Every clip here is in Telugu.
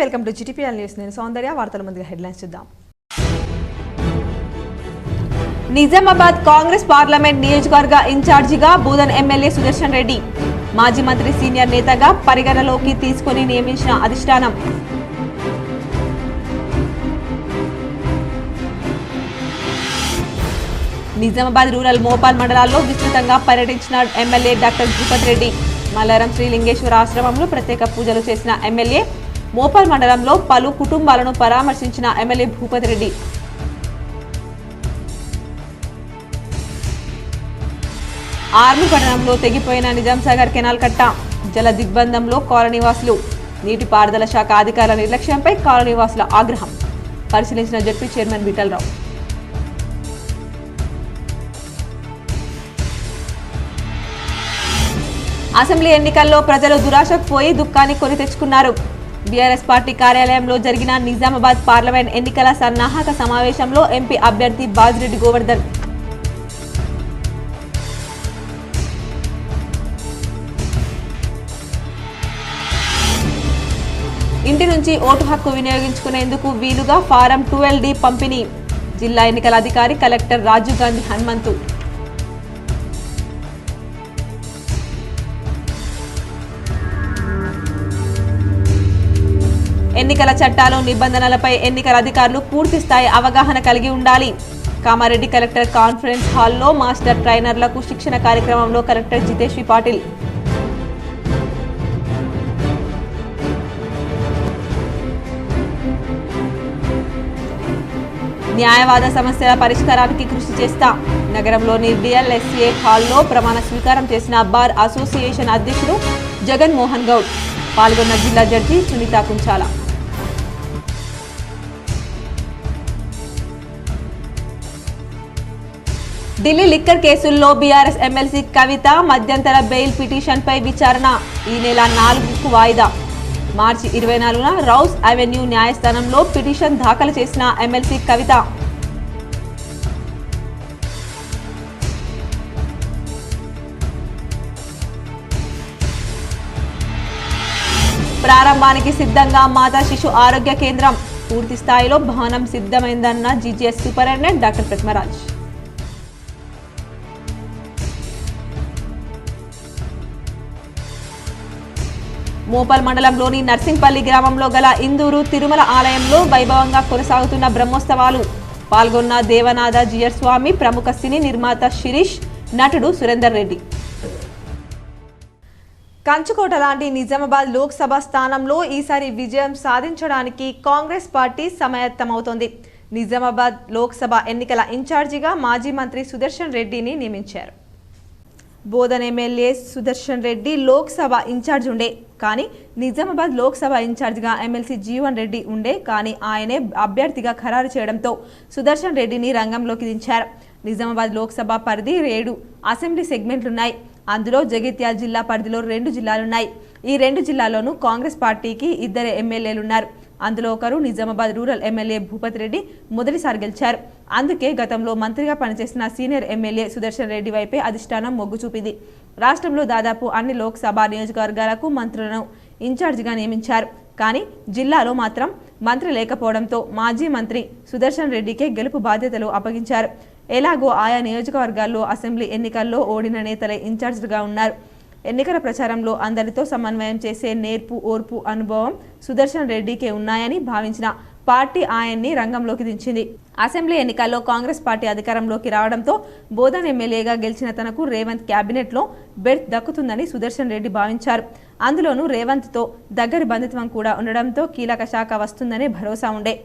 Welcome to GTPL news. నేను సౌందర్య. వార్తల ముందుగా హెడ్లైన్స్ చూద్దాం. నిజామాబాద్ కాంగ్రెస్ పార్లమెంట్ నియోజకవర్గ ఇన్ఛార్జిగా బోధన్ ఎమ్మెల్యే సుదర్శన్ రెడ్డి. మాజీ మంత్రి సీనియర్ నేతగా పరిగణలోకి తీసుకుని నియమించిన అధిష్టానం. నిజామాబాద్ రూరల్ మోపాల్ మండలాల్లో విస్తృతంగా పర్యటించిన ఎమ్మెల్యే డాక్టర్ భూపత్ రెడ్డి. మల్లారం శ్రీలింగేశ్వర ఆశ్రమంలో ప్రత్యేక పూజలు చేసిన ఎమ్మెల్యే. మోపాల్ మండలంలో పలు కుటుంబాలను పరామర్శించిన ఎమ్మెల్యే భూపత్ రెడ్డి. ఆర్మీ పట్టణంలో తెగిపోయిన నిజాంసాగర్ కెనాల్ కట్ట. జల దిగ్బంధంలో కాలనీవాసులు. నీటిపారుదల శాఖ అధికారుల నిర్లక్ష్యంపై కాలనీవాసుల ఆగ్రహం. పరిశీలించిన జడ్పీ చైర్మన్ విఠలరావు. అసెంబ్లీ ఎన్నికల్లో ప్రజలు దురాశకు పోయి దుఃఖాన్ని కొని తెచ్చుకున్నారు. బీఆర్ఎస్ పార్టీ కార్యాలయంలో జరిగిన నిజామాబాద్ పార్లమెంట్ ఎన్నికల సన్నాహక సమావేశంలో ఎంపీ అభ్యర్థి బాజిరెడ్డి గోవర్ధన్. ఇంటి నుంచి ఓటు హక్కు వినియోగించుకునేందుకు వీలుగా ఫారం 12D పంపిణీ. జిల్లా ఎన్నికల అధికారి కలెక్టర్ రాజీవ్ గాంధీ హనుమంతు. ఎన్నికల చట్టాలు నిబంధనలపై ఎన్నికల అధికారులు పూర్తి స్థాయి అవగాహన కలిగి ఉండాలి. కామారెడ్డి కలెక్టర్ కాన్ఫరెన్స్ హాల్లో మాస్టర్ ట్రైనర్లకు శిక్షణ కార్యక్రమంలో కలెక్టర్ జితేశ్వరి పాటిల్. న్యాయవాద సమస్యల పరిష్కారానికి కృషి చేస్తా. నగరంలోని డిఎల్ఎస్ఏ హాల్లో ప్రమాణ స్వీకారం చేసిన బార్ అసోసియేషన్ అధ్యక్షుడు జగన్ మోహన్ గౌడ్. పాల్గొన్న జిల్లా జడ్జి సునీత కుంచాల. ఢిల్లీ లిక్కర్ కేసుల్లో బీఆర్ఎస్ ఎమ్మెల్సీ కవిత మధ్యంతర బెయిల్ పిటిషన్పై విచారణ ఈ నెల 4కు వాయిదా. మార్చి 24న రౌస్ అవెన్యూ న్యాయస్థానంలో పిటిషన్ దాఖలు చేసిన ఎమ్మెల్సీ కవిత. ప్రారంభానికి సిద్ధంగా మాతా శిశు ఆరోగ్య కేంద్రం. పూర్తి స్థాయిలో భవనం సిద్ధమైందన్న GGS superintendent doctor Pratimaraj. Mopal మండలంలోని నర్సింగ్పల్లి గ్రామంలో గల ఇందూరు తిరుమల ఆలయంలో వైభవంగా కొనసాగుతున్న బ్రహ్మోత్సవాలు. పాల్గొన్న దేవనాథ జియర్ స్వామి, ప్రముఖ సినీ నిర్మాత శిరీష్, నటుడు సురేందర్ రెడ్డి. కంచుకోట లాంటి నిజామాబాద్ లోక్సభ స్థానంలో ఈసారి విజయం సాధించడానికి కాంగ్రెస్ పార్టీ సమాయత్తమవుతోంది. నిజామాబాద్ లోక్సభ ఎన్నికల ఇన్ఛార్జిగా మాజీ మంత్రి సుదర్శన్ రెడ్డిని నియమించారు. బోధన్ ఎమ్మెల్యే సుదర్శన్ రెడ్డి లోక్సభ ఇన్ఛార్జ్ ఉండే, కానీ నిజామాబాద్ లోక్సభ ఇన్ఛార్జిగా ఎమ్మెల్సీ జీవన్ రెడ్డి ఉండే, కానీ ఆయనే అభ్యర్థిగా ఖరారు చేయడంతో సుదర్శన్ రెడ్డిని రంగంలోకి దించారు. నిజామాబాద్ లోక్సభ పరిధి 7 అసెంబ్లీ సెగ్మెంట్లున్నాయి. అందులో జగిత్యాల జిల్లా పరిధిలో 2 జిల్లాలున్నాయి. ఈ 2 జిల్లాల్లోనూ కాంగ్రెస్ పార్టీకి 2 ఎమ్మెల్యేలున్నారు. అందులో ఒకరు నిజామాబాద్ రూరల్ ఎమ్మెల్యే భూపత్ రెడ్డి మొదటిసారి గెలిచారు. అందుకే గతంలో మంత్రిగా పనిచేసిన సీనియర్ ఎమ్మెల్యే సుదర్శన్ రెడ్డి వైపే అధిష్టానం మొగ్గు చూపింది. రాష్ట్రంలో దాదాపు అన్ని లోక్సభ నియోజకవర్గాలకు మంత్రులను ఇన్ఛార్జిగా నియమించారు. కానీ జిల్లాలో మాత్రం మంత్రి లేకపోవడంతో మాజీ మంత్రి సుదర్శన్ రెడ్డికే గెలుపు బాధ్యతలు అప్పగించారు. ఎలాగో ఆయా నియోజకవర్గాల్లో అసెంబ్లీ ఎన్నికల్లో ఓడిన నేతలే ఇన్ఛార్జిగా ఉన్నారు. ఎన్నికల ప్రచారంలో అందరితో సమన్వయం చేసే నేర్పు, ఓర్పు, అనుభవం సుదర్శన్ రెడ్డికే ఉన్నాయని భావించిన పార్టీ ఆయన్ని రంగంలోకి దించింది. అసెంబ్లీ ఎన్నికల్లో కాంగ్రెస్ పార్టీ అధికారంలోకి రావడంతో బోధన్ ఎమ్మెల్యేగా గెలిచిన తనకు రేవంత్ క్యాబినెట్లో బెర్త్ దక్కుతుందని సుదర్శన్ రెడ్డి భావించారు. అందులోనూ రేవంత్తో దగ్గరి బంధుత్వం కూడా ఉండడంతో కీలక శాఖ వస్తుందనే భరోసా ఉండే.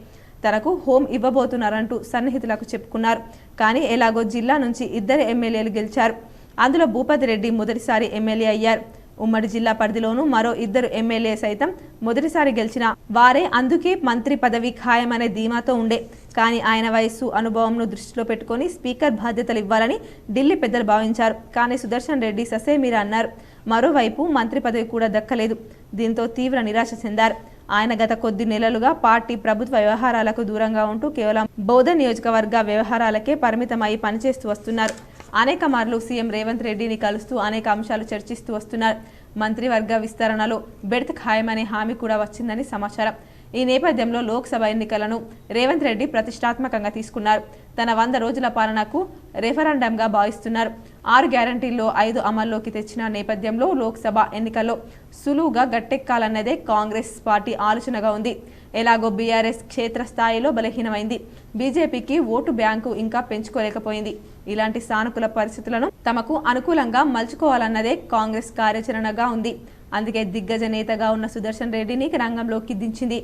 తనకు హోం ఇవ్వబోతున్నారంటూ సన్నిహితులకు చెప్పుకున్నారు. కానీ ఎలాగో జిల్లా నుంచి 2 ఎమ్మెల్యేలు గెలిచారు. అందులో భూపత్ రెడ్డి మొదటిసారి ఎమ్మెల్యే అయ్యారు. ఉమ్మడి జిల్లా పరిధిలోనూ మరో 2 ఎమ్మెల్యే సైతం మొదటిసారి గెలిచిన వారే. అందుకే మంత్రి పదవి ఖాయమనే ధీమాతో ఉండే. కానీ ఆయన వయస్సు, అనుభవంను దృష్టిలో పెట్టుకుని స్పీకర్ బాధ్యతలు ఇవ్వాలని ఢిల్లీ పెద్దలు భావించారు. కానీ సుదర్శన్ రెడ్డి ససేమిరా అన్నారు. మరోవైపు మంత్రి పదవి కూడా దక్కలేదు. దీంతో తీవ్ర నిరాశ చెందారు. ఆయన గత కొద్ది నెలలుగా పార్టీ ప్రభుత్వ వ్యవహారాలకు దూరంగా ఉంటూ కేవలం బోధన్ నియోజకవర్గ వ్యవహారాలకే పరిమితమై పనిచేస్తూ వస్తున్నారు. అనేక మార్లు సీఎం రేవంత్ రెడ్డిని కలుస్తూ అనేక అంశాలు చర్చిస్తూ వస్తున్నారు. మంత్రివర్గ విస్తరణలో బెర్త్ ఖాయమనే హామీ కూడా వచ్చిందని సమాచారం. ఈ నేపథ్యంలో లోక్సభ ఎన్నికలను రేవంత్ రెడ్డి ప్రతిష్టాత్మకంగా తీసుకున్నారు. తన 100 రోజుల పాలనకు రెఫరెండంగా భావిస్తున్నారు. 6 గ్యారంటీల్లో 5 అమల్లోకి తెచ్చిన నేపథ్యంలో లోక్సభ ఎన్నికల్లో సులువుగా గట్టెక్కాలన్నదే కాంగ్రెస్ పార్టీ ఆలోచనగా ఉంది. ఎలాగో బీఆర్ఎస్ క్షేత్రస్థాయిలో బలహీనమైంది. బీజేపీకి ఓటు బ్యాంకు ఇంకా పెంచుకోలేకపోయింది. ఇలాంటి సానుకూల పరిస్థితులను తమకు అనుకూలంగా మలుచుకోవాలన్నదే కాంగ్రెస్ కార్యాచరణగా ఉంది. అందుకే దిగ్గజ నేతగా ఉన్న సుదర్శన్ రెడ్డిని రంగంలోకి దించింది.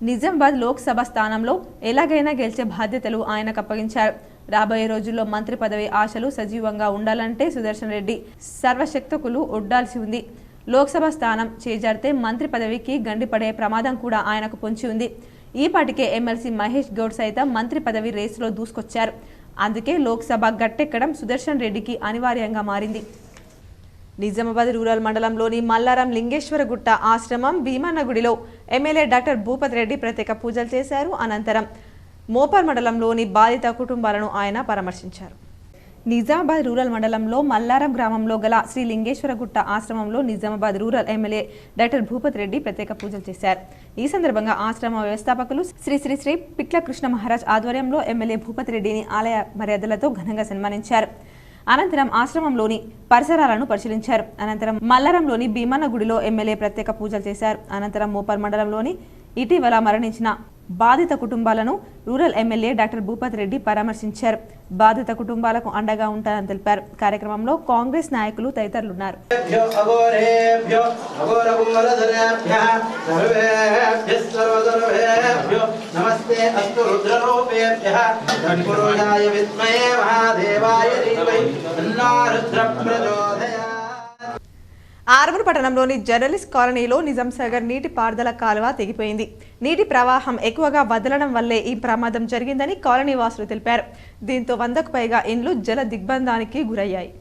నిజామాబాద్ లోక్సభ స్థానంలో ఎలాగైనా గెలిచే బాధ్యతలు ఆయనకు అప్పగించారు. రాబోయే రోజుల్లో మంత్రి పదవి ఆశలు సజీవంగా ఉండాలంటే సుదర్శన్ రెడ్డి సర్వశక్తులు ఒడ్డాల్సి ఉంది. లోక్సభ స్థానం చేజారితే మంత్రి పదవికి గండిపడే ప్రమాదం కూడా ఆయనకు పొంచి ఉంది. ఈపాటికే ఎమ్మెల్సీ మహేష్ గౌడ్ సైతం మంత్రి పదవి రేసులో దూసుకొచ్చారు. అందుకే లోక్సభ గట్టెక్కడం సుదర్శన్ రెడ్డికి అనివార్యంగా మారింది. నిజామాబాద్ రూరల్ మండలంలోని మల్లారం లింగేశ్వరగుట్ట ఆశ్రమం భీమన్నగుడిలో ఎమ్మెల్యే డాక్టర్ భూపతి రెడ్డి ప్రత్యేక పూజలు చేశారు. అనంతరం మోపర్ మండలంలోని బాధిత కుటుంబాలను ఆయన పరామర్శించారు. నిజామాబాద్ రూరల్ మండలంలో మల్లారం గ్రామంలో గల శ్రీ లింగేశ్వరగుట్ట ఆశ్రమంలో Nizamabad rural MLA doctor Bhupathi Reddy ప్రత్యేక పూజలు చేశారు. ఈ సందర్భంగా ఆశ్రమ వ్యవస్థాపకులు శ్రీ శ్రీ శ్రీ పిట్ల కృష్ణ మహారాజ్ ఆధ్వర్యంలో ఎమ్మెల్యే భూపతి రెడ్డిని ఆలయ మర్యాదలతో ఘనంగా సన్మానించారు. అనంతరం ఆశ్రమంలోని పరిసరాలను పరిశీలించారు. అనంతరం మల్లారంలోని భీమన్న గుడిలో ఎమ్మెల్యే ప్రత్యేక పూజలు చేశారు. అనంతరం మోపర్ మండలంలోని ఇటీవల మరణించిన బాధిత కుటుంబాలను rural MLA doctor Bhupathi Reddy పరామర్శించారు. బాధిత కుటుంబాలకు అండగా ఉంటారని తెలిపారు. కార్యక్రమంలో కాంగ్రెస్ నాయకులు తదితరులున్నారు. ఆర్మూర్ పట్టణంలోని జర్నలిస్ట్ కాలనీలో నిజాం సాగర్ నీటి పారుదల కాలువ తెగిపోయింది. నీటి ప్రవాహం ఎక్కువగా వదలడం వల్లే ఈ ప్రమాదం జరిగిందని కాలనీ వాసులు తెలిపారు. దీంతో 100కు పైగా ఇండ్లు జల దిగ్బంధానికి గురయ్యాయి.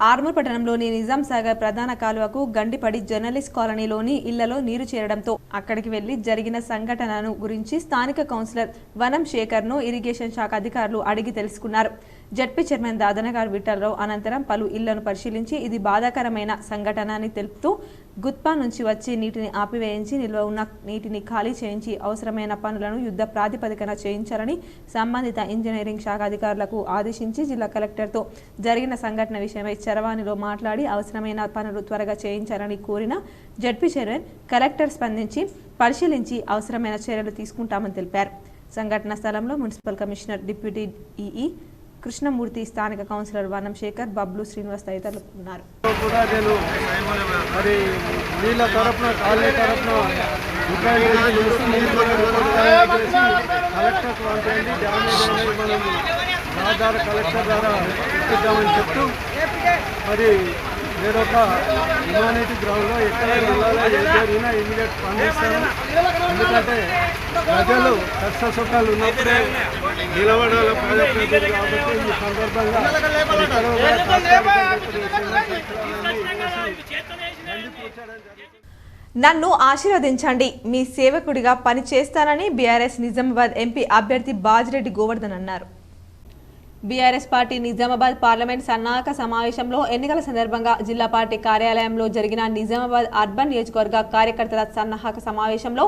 ఆర్మూర్ పట్టణంలోని నిజాం సాగర్ ప్రధాన కాలువకు గండిపడి జర్నలిస్ట్ కాలనీలోని ఇళ్లలో నీరు చేరడంతో అక్కడికి వెళ్లి జరిగిన సంఘటనను గురించి స్థానిక కౌన్సిలర్ వనం శేఖర్ను ఇరిగేషన్ శాఖ అధికారులు అడిగి తెలుసుకున్నారు. జడ్పీ చైర్మన్ దాదనగారు విఠలరావు అనంతరం పలు ఇళ్లను పరిశీలించి ఇది బాధాకరమైన సంఘటన అని తెలుపుతూ గుత్పా నుంచి వచ్చి నీటిని ఆపివేయించి నిల్వ ఉన్న నీటిని ఖాళీ చేయించి అవసరమైన పనులను యుద్ధ ప్రాతిపదికన చేయించాలని సంబంధిత ఇంజనీరింగ్ శాఖ అధికారులకు ఆదేశించి జిల్లా కలెక్టర్తో జరిగిన సంఘటన విషయమై చరవాణిలో మాట్లాడి అవసరమైన పనులు త్వరగా చేయించాలని కోరిన జడ్పీ చైర్మన్ కలెక్టర్ స్పందించి పరిశీలించి అవసరమైన చర్యలు తీసుకుంటామని తెలిపారు. సంఘటన స్థలంలో municipal commissioner deputy EE Krishnamurthy, స్థానిక కౌన్సిలర్ వనం శేఖర్, బబ్లు, శ్రీనివాస్ తదితరులు ఉన్నారు. వేరొక హ్యుమానిటీ గ్రౌండ్లో ఎక్కడ జరిగినా ఇమీడియట్ స్పందిస్తాను. ఎందుకంటే ప్రజలు కష్ట సుఖాలు ఉన్నప్పుడే నిలబడాల ప్రజాప్రతినిధులు కాబట్టి ఈ సందర్భంగా నన్ను ఆశీర్వదించండి, మీ సేవకుడిగా పని చేస్తానని బీఆర్ఎస్ నిజామాబాద్ ఎంపీ అభ్యర్థి బాజిరెడ్డి గోవర్ధన్ అన్నారు. బీఆర్ఎస్ పార్టీ నిజామాబాద్ పార్లమెంట్ సన్నాహక సమావేశంలో ఎన్నికల సందర్భంగా జిల్లా పార్టీ కార్యాలయంలో జరిగిన నిజామాబాద్ అర్బన్ నియోజకవర్గ కార్యకర్తల సన్నాహక సమావేశంలో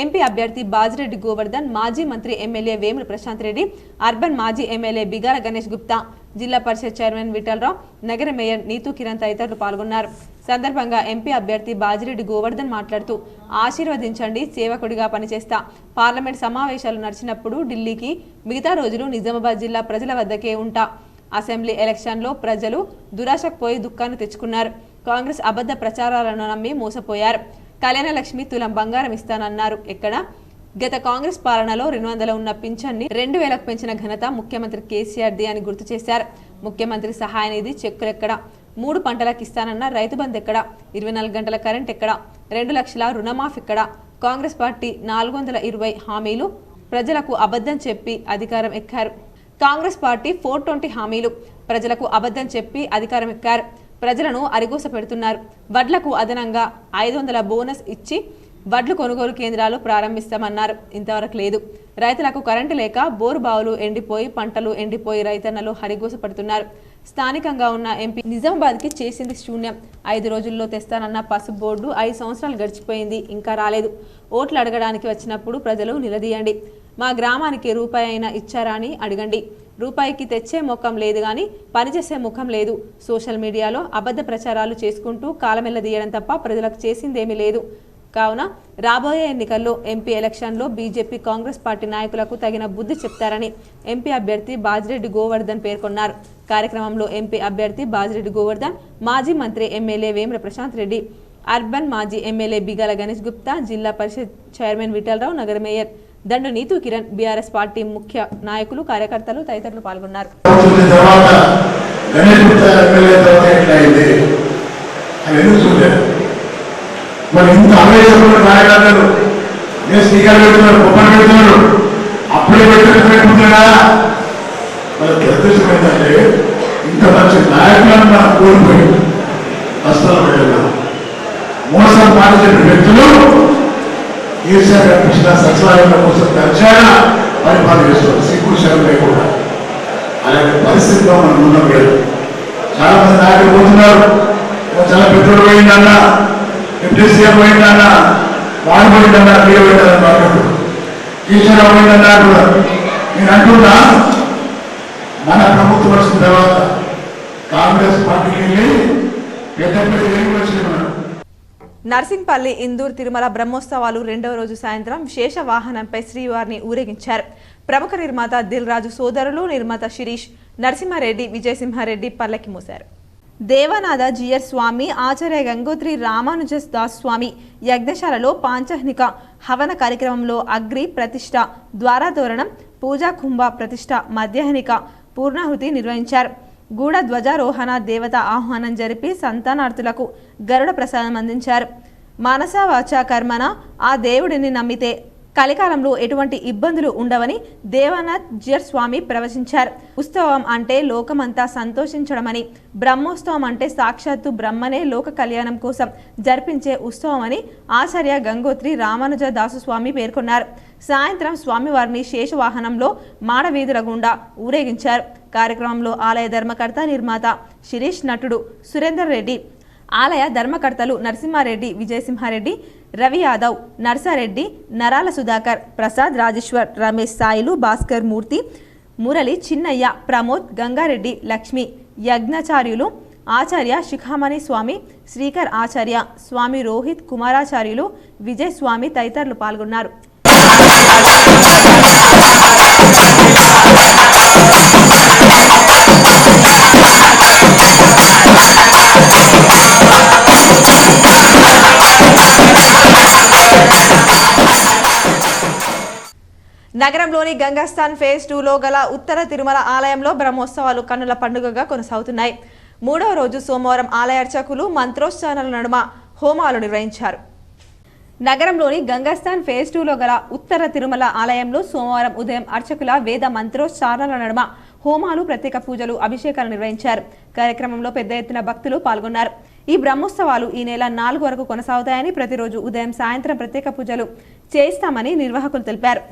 ఎంపీ అభ్యర్థి బాజిరెడ్డి గోవర్ధన్, మాజీ మంత్రి ఎమ్మెల్యే వేముల ప్రశాంత్ రెడ్డి, అర్బన్ మాజీ ఎమ్మెల్యే బిగాల గణేష్ గుప్తా, జిల్లా పరిషత్ చైర్మన్ విఠలరావు, నగర మేయర్ నీతూ కిరణ్ తదితరులు పాల్గొన్నారు. సందర్భంగా ఎంపీ అభ్యర్థి బాజిరెడ్డి గోవర్ధన్ మాట్లాడుతూ ఆశీర్వదించండి, సేవకుడిగా పనిచేస్తా. పార్లమెంట్ సమావేశాలు నడిచినప్పుడు ఢిల్లీకి, మిగతా రోజులు నిజామాబాద్ జిల్లా ప్రజల వద్దకే ఉంటా. అసెంబ్లీ ఎలక్షన్లో ప్రజలు దురాశకు పోయి దుఃఖాన్ని తెచ్చుకున్నారు. కాంగ్రెస్ అబద్ధ ప్రచారాలను నమ్మి మోసపోయారు. కళ్యాణ లక్ష్మి తులం బంగారం ఇస్తానన్నారు. ఎక్కడ గత కాంగ్రెస్ పాలనలో 200 ఉన్న పింఛన్ని 2000కు పెంచిన ఘనత ముఖ్యమంత్రి కేసీఆర్ది అని గుర్తు చేశారు. ముఖ్యమంత్రి సహాయ నిధి చెక్కులెక్కడ, 3 పంటలకు ఇస్తానన్న రైతు బంధు ఎక్కడ, 24 గంటల కరెంట్ ఎక్కడ, 2 లక్షల రుణమాఫ్ ఎక్కడ, కాంగ్రెస్ పార్టీ 420 హామీలు, ప్రజలకు అబద్ధం చెప్పి అధికారం ఎక్కారు. కాంగ్రెస్ పార్టీ 420 హామీలు, ప్రజలకు అబద్ధం చెప్పి అధికారం ఎక్కారు. ప్రజలను అరిగోస పెడుతున్నారు. వడ్లకు అదనంగా 500 బోనస్ ఇచ్చి వడ్లు కొనుగోలు కేంద్రాలు ప్రారంభిస్తామన్నారు. ఇంతవరకు లేదు. రైతులకు కరెంటు లేక బోరు బావులు ఎండిపోయి పంటలు ఎండిపోయి రైతన్నలు హరిగోస పడుతున్నారు. స్థానికంగా ఉన్న ఎంపీ నిజామాబాద్కి చేసింది శూన్యం. 5 రోజుల్లో తెస్తానన్న పసుపు బోర్డు 5 సంవత్సరాలు గడిచిపోయింది, ఇంకా రాలేదు. ఓట్లు అడగడానికి వచ్చినప్పుడు ప్రజలు నిలదీయండి. మా గ్రామానికి రూపాయి అయినా ఇచ్చారా అని అడగండి. రూపాయికి తెచ్చే ముఖం లేదు కానీ పనిచేసే ముఖం లేదు. సోషల్ మీడియాలో అబద్ధ ప్రచారాలు చేసుకుంటూ కాలమెల్లదీయడం తప్ప ప్రజలకు చేసిందేమీ లేదు. కావున రాబోయే ఎన్నికల్లో ఎంపీ ఎలక్షన్లో బీజేపీ కాంగ్రెస్ పార్టీ నాయకులకు తగిన బుద్ధి చెప్తారని ఎంపీ అభ్యర్థి బాజిరెడ్డి గోవర్ధన్ పేర్కొన్నారు. కార్యక్రమంలో ఎంపీ అభ్యర్థి బాజిరెడ్డి గోవర్ధన్, మాజీ మంత్రి ఎమ్మెల్యే వేమ్ర ప్రశాంత్ రెడ్డి, అర్బన్ మాజీ ఎమ్మెల్యే బిగాల గణేష్ గుప్తా, జిల్లా పరిషత్ చైర్మన్ విఠలరావు, నగర మేయర్ దండు నీతు కిరణ్, బీఆర్ఎస్ పార్టీ ముఖ్య నాయకులు, కార్యకర్తలు తదితరులు పాల్గొన్నారు. మరి ఇంత అమలు రాయడాలు నేను స్పీకర్ పెడుతున్నాడు, కుప్పని పెడుతున్నాడు, అప్పుడే పెట్టుకుంటున్నా. మన దురదృష్టం ఏంటంటే ఇంత మంచి నాయకులను మనం కోల్పోయి కష్టాలు పెట్టాం. మోసం పాటించిన వ్యక్తులు కేసీఆర్ కనిపించిన సచివాలయంలో కోసం దర్జాగా పరిపాలన చేస్తున్నారు, సిగ్గుశరం లేకుండా. అలాంటి పరిస్థితిలో మనం ఉన్నాం లేదు. చాలా మంది నాయకులు పోతున్నారు, చాలా పెద్దోడు పోయిందన్నా, డిప్యూటీ సీఎం పోయిందన్నా, వాడు పోయిందన్నా, మీరు పోయిందన్నా, మాట్లాడు టీచర్ పోయిందన్నా కూడా. నేను అంటున్నా, మన ప్రభుత్వం వచ్చిన తర్వాత కాంగ్రెస్ పార్టీకి వెళ్ళి పెద్ద పెద్ద ఏమి వచ్చినాయి. నర్సింగ్పల్లి ఇందూర్ తిరుమల బ్రహ్మోత్సవాలు 2వ రోజు సాయంత్రం విశేష వాహనంపై శ్రీవారిని ఊరేగించారు. ప్రముఖ నిర్మాత దిల్ రాజు సోదరులు నిర్మాత శిరీష్ నరసింహారెడ్డి, విజయసింహారెడ్డి పల్లకి మోశారు. దేవనాథ జియర్ స్వామి, ఆచార్య గంగోత్రి రామానుజ దాస్ స్వామి యజ్ఞశాలలో పాంచహ్నిక హవన కార్యక్రమంలో అగ్ని ప్రతిష్ఠ, ద్వారాతోరణం, పూజా కుంభ ప్రతిష్ఠ, మధ్యాహ్నిక పూర్ణాహుతి నిర్వహించారు. గూఢ ధ్వజారోహణ, దేవత ఆహ్వానం జరిపి సంతానార్థులకు గరుడ ప్రసాదం అందించారు. మనస వాచ కర్మన ఆ దేవుడిని నమ్మితే కలికాలంలో ఎటువంటి ఇబ్బందులు ఉండవని దేవనాథ్ జియర్ స్వామి ప్రవచించారు. ఉత్సవం అంటే లోకమంతా సంతోషించడమని, బ్రహ్మోత్సవం అంటే సాక్షాత్తు బ్రహ్మనే లోక కళ్యాణం కోసం జరిపించే ఉత్సవం అని ఆచార్య గంగోత్రి రామానుజ దాసు స్వామి పేర్కొన్నారు. సాయంత్రం స్వామివారిని శేషవాహనంలో మాడవీధుల గుండా ఊరేగించారు. కార్యక్రమంలో ఆలయ ధర్మకర్త నిర్మాత శిరీష్, నటుడు సురేందర్ రెడ్డి, ఆలయ ధర్మకర్తలు నరసింహారెడ్డి, విజయసింహారెడ్డి, రవి యాదవ్, నర్సారెడ్డి, నరాల సుధాకర్, ప్రసాద్, రాజేశ్వర్, రమేష్, సాయిలు, భాస్కర్, మూర్తి, మురళి, చిన్నయ్య, ప్రమోద్, గంగారెడ్డి, లక్ష్మి, యజ్ఞాచార్యులు, ఆచార్య శిఖామణి స్వామి, శ్రీకర్ ఆచార్య స్వామి, రోహిత్ కుమారాచార్యులు, విజయ్ స్వామి తదితరులు పాల్గొన్నారు. నగరంలోని గంగాస్థాన్ ఫేజ్ 2లో గల ఉత్తర తిరుమల ఆలయంలో బ్రహ్మోత్సవాలు కన్నుల పండుగగా కొనసాగుతున్నాయి. 3వ రోజు సోమవారం ఆలయ అర్చకులు మంత్రోచ్చారణల నడుమ హోమాలు నిర్వహించారు. నగరంలోని గంగాస్థాన్ ఫేజ్ 2లో గల ఉత్తర తిరుమల ఆలయంలో సోమవారం ఉదయం అర్చకుల వేద మంత్రోచ్చారణల నడుమ హోమాలు, ప్రత్యేక పూజలు, అభిషేకాలు నిర్వహించారు. కార్యక్రమంలో పెద్ద ఎత్తున భక్తులు పాల్గొన్నారు. ఈ బ్రహ్మోత్సవాలు ఈ నెల 4 వరకు కొనసాగుతాయని, ప్రతిరోజు ఉదయం సాయంత్రం ప్రత్యేక పూజలు చేస్తామని నిర్వాహకులు తెలిపారు.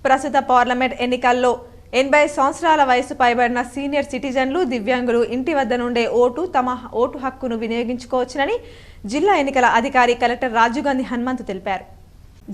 ప్రస్తుత పార్లమెంట్ ఎన్నికల్లో 80 సంవత్సరాల వయసు పైబడిన సీనియర్ సిటిజన్లు, దివ్యాంగులు ఇంటి వద్ద నుండే తమ ఓటు హక్కును వినియోగించుకోవచ్చునని జిల్లా ఎన్నికల అధికారి కలెక్టర్ రాజీవ్ గాంధీ హనుమంతు తెలిపారు.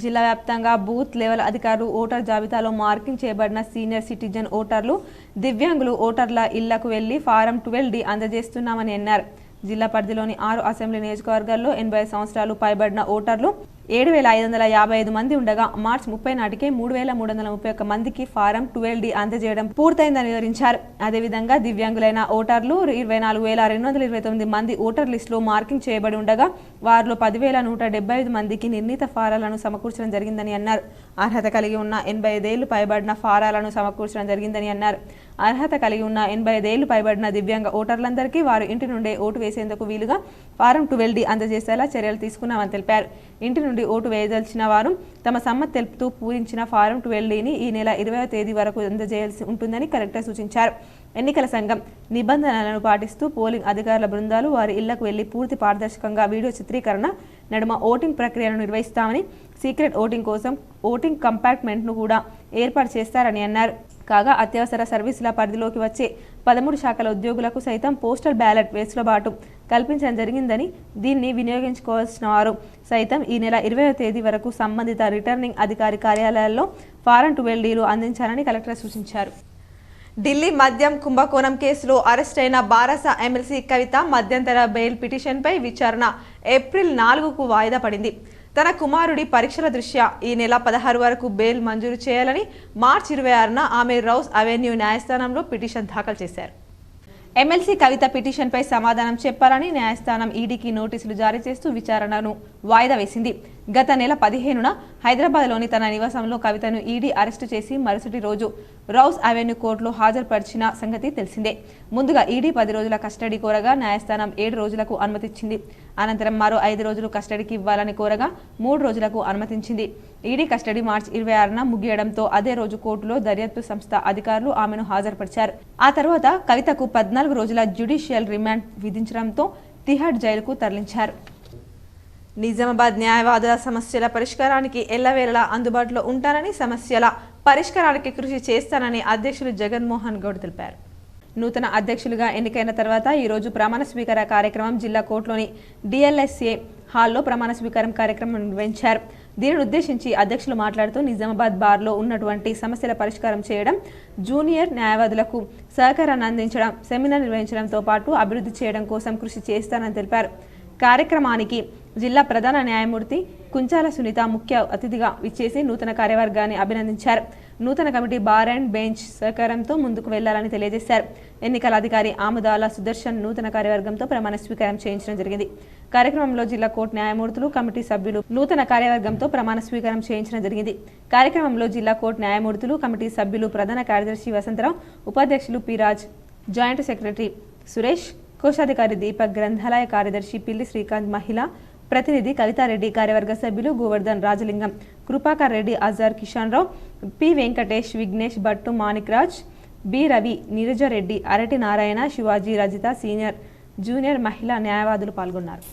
జిల్లా వ్యాప్తంగా బూత్ లెవెల్ అధికారులు ఓటర్ జాబితాలో మార్కింగ్ చేయబడిన సీనియర్ సిటిజన్ ఓటర్లు, దివ్యాంగులు ఓటర్ల ఇళ్లకు వెళ్లి ఫారం 12D అందజేస్తున్నామని అన్నారు. జిల్లా పరిధిలోని 6 అసెంబ్లీ నియోజకవర్గాల్లో 80 సంవత్సరాలు పైబడిన ఓటర్లు 7,555 మంది ఉండగా మార్చి 30 నాటికే 3,331 మందికి ఫారం 12D అందజేయడం పూర్తయిందని వివరించారు. అదేవిధంగా దివ్యాంగులైన ఓటర్లు 24,229 మంది ఓటర్ లిస్టులో మార్కింగ్ చేయబడి ఉండగా వారిలో 10,175 మందికి నిర్ణీత ఫారాలను సమకూర్చడం జరిగిందని అన్నారు. అర్హత కలిగి ఉన్న 85 ఏళ్లు పైబడిన ఫారాలను సమకూర్చడం జరిగిందని అన్నారు. అర్హత కలిగి ఉన్న 85 ఏళ్లు పైబడిన దివ్యాంగ ఓటర్లందరికీ వారు ఇంటి నుండే ఓటు వేసేందుకు వీలుగా ఫారం 12D అందజేసేలా చర్యలు తీసుకున్నామని తెలిపారు. ఇంటి నుండి ఓటు వేయదలిచిన వారు తమ సమ్మతి తెలుపుతూ పూరించిన ఫారం 12Dని ఈ నెల 20వ తేదీ వరకు అందజేయాల్సి ఉంటుందని కలెక్టర్ సూచించారు. ఎన్నికల సంఘం నిబంధనలను పాటిస్తూ పోలింగ్ అధికారుల బృందాలు వారి ఇళ్లకు వెళ్లి పూర్తి పారదర్శకంగా వీడియో చిత్రీకరణ నడుమ ఓటింగ్ ప్రక్రియను నిర్వహిస్తామని, సీక్రెట్ ఓటింగ్ కోసం ఓటింగ్ కంపార్ట్మెంట్ను కూడా ఏర్పాటు చేస్తారని అన్నారు. కాగా అత్యవసర సర్వీసుల పరిధిలోకి వచ్చే 13 శాఖల ఉద్యోగులకు సైతం పోస్టల్ బ్యాలెట్ వెసులుబాటు కల్పించడం జరిగిందని, దీన్ని వినియోగించుకోవాల్సిన వారు సైతం ఈ నెల 20వ తేదీ వరకు సంబంధిత రిటర్నింగ్ అధికారి కార్యాలయాల్లో ఫారం 12Dలు అందించాలని కలెక్టర్ సూచించారు. ఢిల్లీ మద్యం కుంభకోణం కేసులో అరెస్ట్ అయిన బారాస ఎమ్మెల్సీ కవిత మధ్యంతర బెయిల్ పిటిషన్పై విచారణ ఏప్రిల్ 4కు వాయిదా పడింది. తన కుమారుడి పరీక్షల దృష్ట్యా ఈ నెల 16 వరకు బెయిల్ మంజూరు చేయాలని మార్చి 26న ఆమె రౌస్ అవెన్యూ న్యాయస్థానంలో పిటిషన్ దాఖలు చేశారు. ఎమ్మెల్సీ కవిత పిటిషన్పై సమాధానం చెప్పాలని న్యాయస్థానం ఈడీకి నోటీసులు జారీ చేస్తూ విచారణను వాయిదా వేసింది. గత నెల 15న హైదరాబాద్లోని తన నివాసంలో కవితను ఈడీ అరెస్టు చేసి మరుసటి రోజు రౌస్ అవెన్యూ కోర్టులో హాజరుపరిచిన సంగతి తెలిసిందే. ముందుగా ఈడీ 10 రోజుల కస్టడీ కోరగా న్యాయస్థానం 7 రోజులకు అనుమతించింది. అనంతరం మరో 5 రోజులు కస్టడీకి ఇవ్వాలని కోరగా 3 రోజులకు అనుమతించింది. ఈడీ కస్టడీ మార్చి 26న ముగియడంతో అదే రోజు కోర్టులో దర్యాప్తు సంస్థ అధికారులు ఆమెను హాజరుపరిచారు. ఆ తర్వాత కవితకు 14 రోజుల జ్యుడిషియల్ రిమాండ్ విధించడంతో తిహాడ్ జైలుకు తరలించారు. నిజామాబాద్ న్యాయవాదుల సమస్యల పరిష్కారానికి ఎల్లవేళలా అందుబాటులో ఉంటానని, సమస్యల పరిష్కారానికి కృషి చేస్తానని అధ్యక్షులు జగన్మోహన్ గౌడ్ తెలిపారు. నూతన అధ్యక్షులుగా ఎన్నికైన తర్వాత ఈరోజు ప్రమాణ స్వీకార కార్యక్రమం జిల్లా కోర్టులోని డిఎల్ఎస్ఏ హాల్లో ప్రమాణ స్వీకారం కార్యక్రమం నిర్వహించారు. దీనిని ఉద్దేశించి అధ్యక్షులు మాట్లాడుతూ నిజామాబాద్ బార్లో ఉన్నటువంటి సమస్యల పరిష్కారం చేయడం, జూనియర్ న్యాయవాదులకు సహకారాన్ని అందించడం, సెమినార్ నిర్వహించడంతో పాటు అభివృద్ధి చేయడం కోసం కృషి చేస్తానని తెలిపారు. కార్యక్రమానికి జిల్లా ప్రధాన న్యాయమూర్తి కుంచాల సునీత ముఖ్య అతిథిగా విచ్చేసి నూతన కార్యవర్గాన్ని అభినందించారు. నూతన కమిటీ బార్ అండ్ బెంచ్ సహకారంతో ముందుకు వెళ్లాలని తెలియజేశారు. ఎన్నికల అధికారి ఆముదాల సుదర్శన్ నూతన కార్యవర్గంతో ప్రమాణ స్వీకారం చేయించడం జరిగింది. కార్యక్రమంలో జిల్లా కోర్టు న్యాయమూర్తులు, కమిటీ సభ్యులు నూతన కార్యవర్గంతో ప్రమాణ స్వీకారం చేయించడం జరిగింది. కార్యక్రమంలో జిల్లా కోర్టు న్యాయమూర్తులు, కమిటీ సభ్యులు, ప్రధాన కార్యదర్శి వసంతరావు, ఉపాధ్యక్షులు P Raj, joint secretary Suresh, కోశాధికారి దీపక్, గ్రంథాలయ కార్యదర్శి పిల్లి శ్రీకాంత్, మహిళా ప్రతినిధి కవితారెడ్డి, కార్యవర్గ సభ్యులు గోవర్ధన్, రాజలింగం, కృపాకర్ రెడ్డి, అజార్, కిషన్ రావు, పి వెంకటేష్, విఘ్నేష్, భట్టు, మాణిక్ రాజ్, బి రవి, నీరజరెడ్డి, అరటి నారాయణ, శివాజీ, రజిత, సీనియర్, జూనియర్ మహిళా న్యాయవాదులు పాల్గొన్నారు.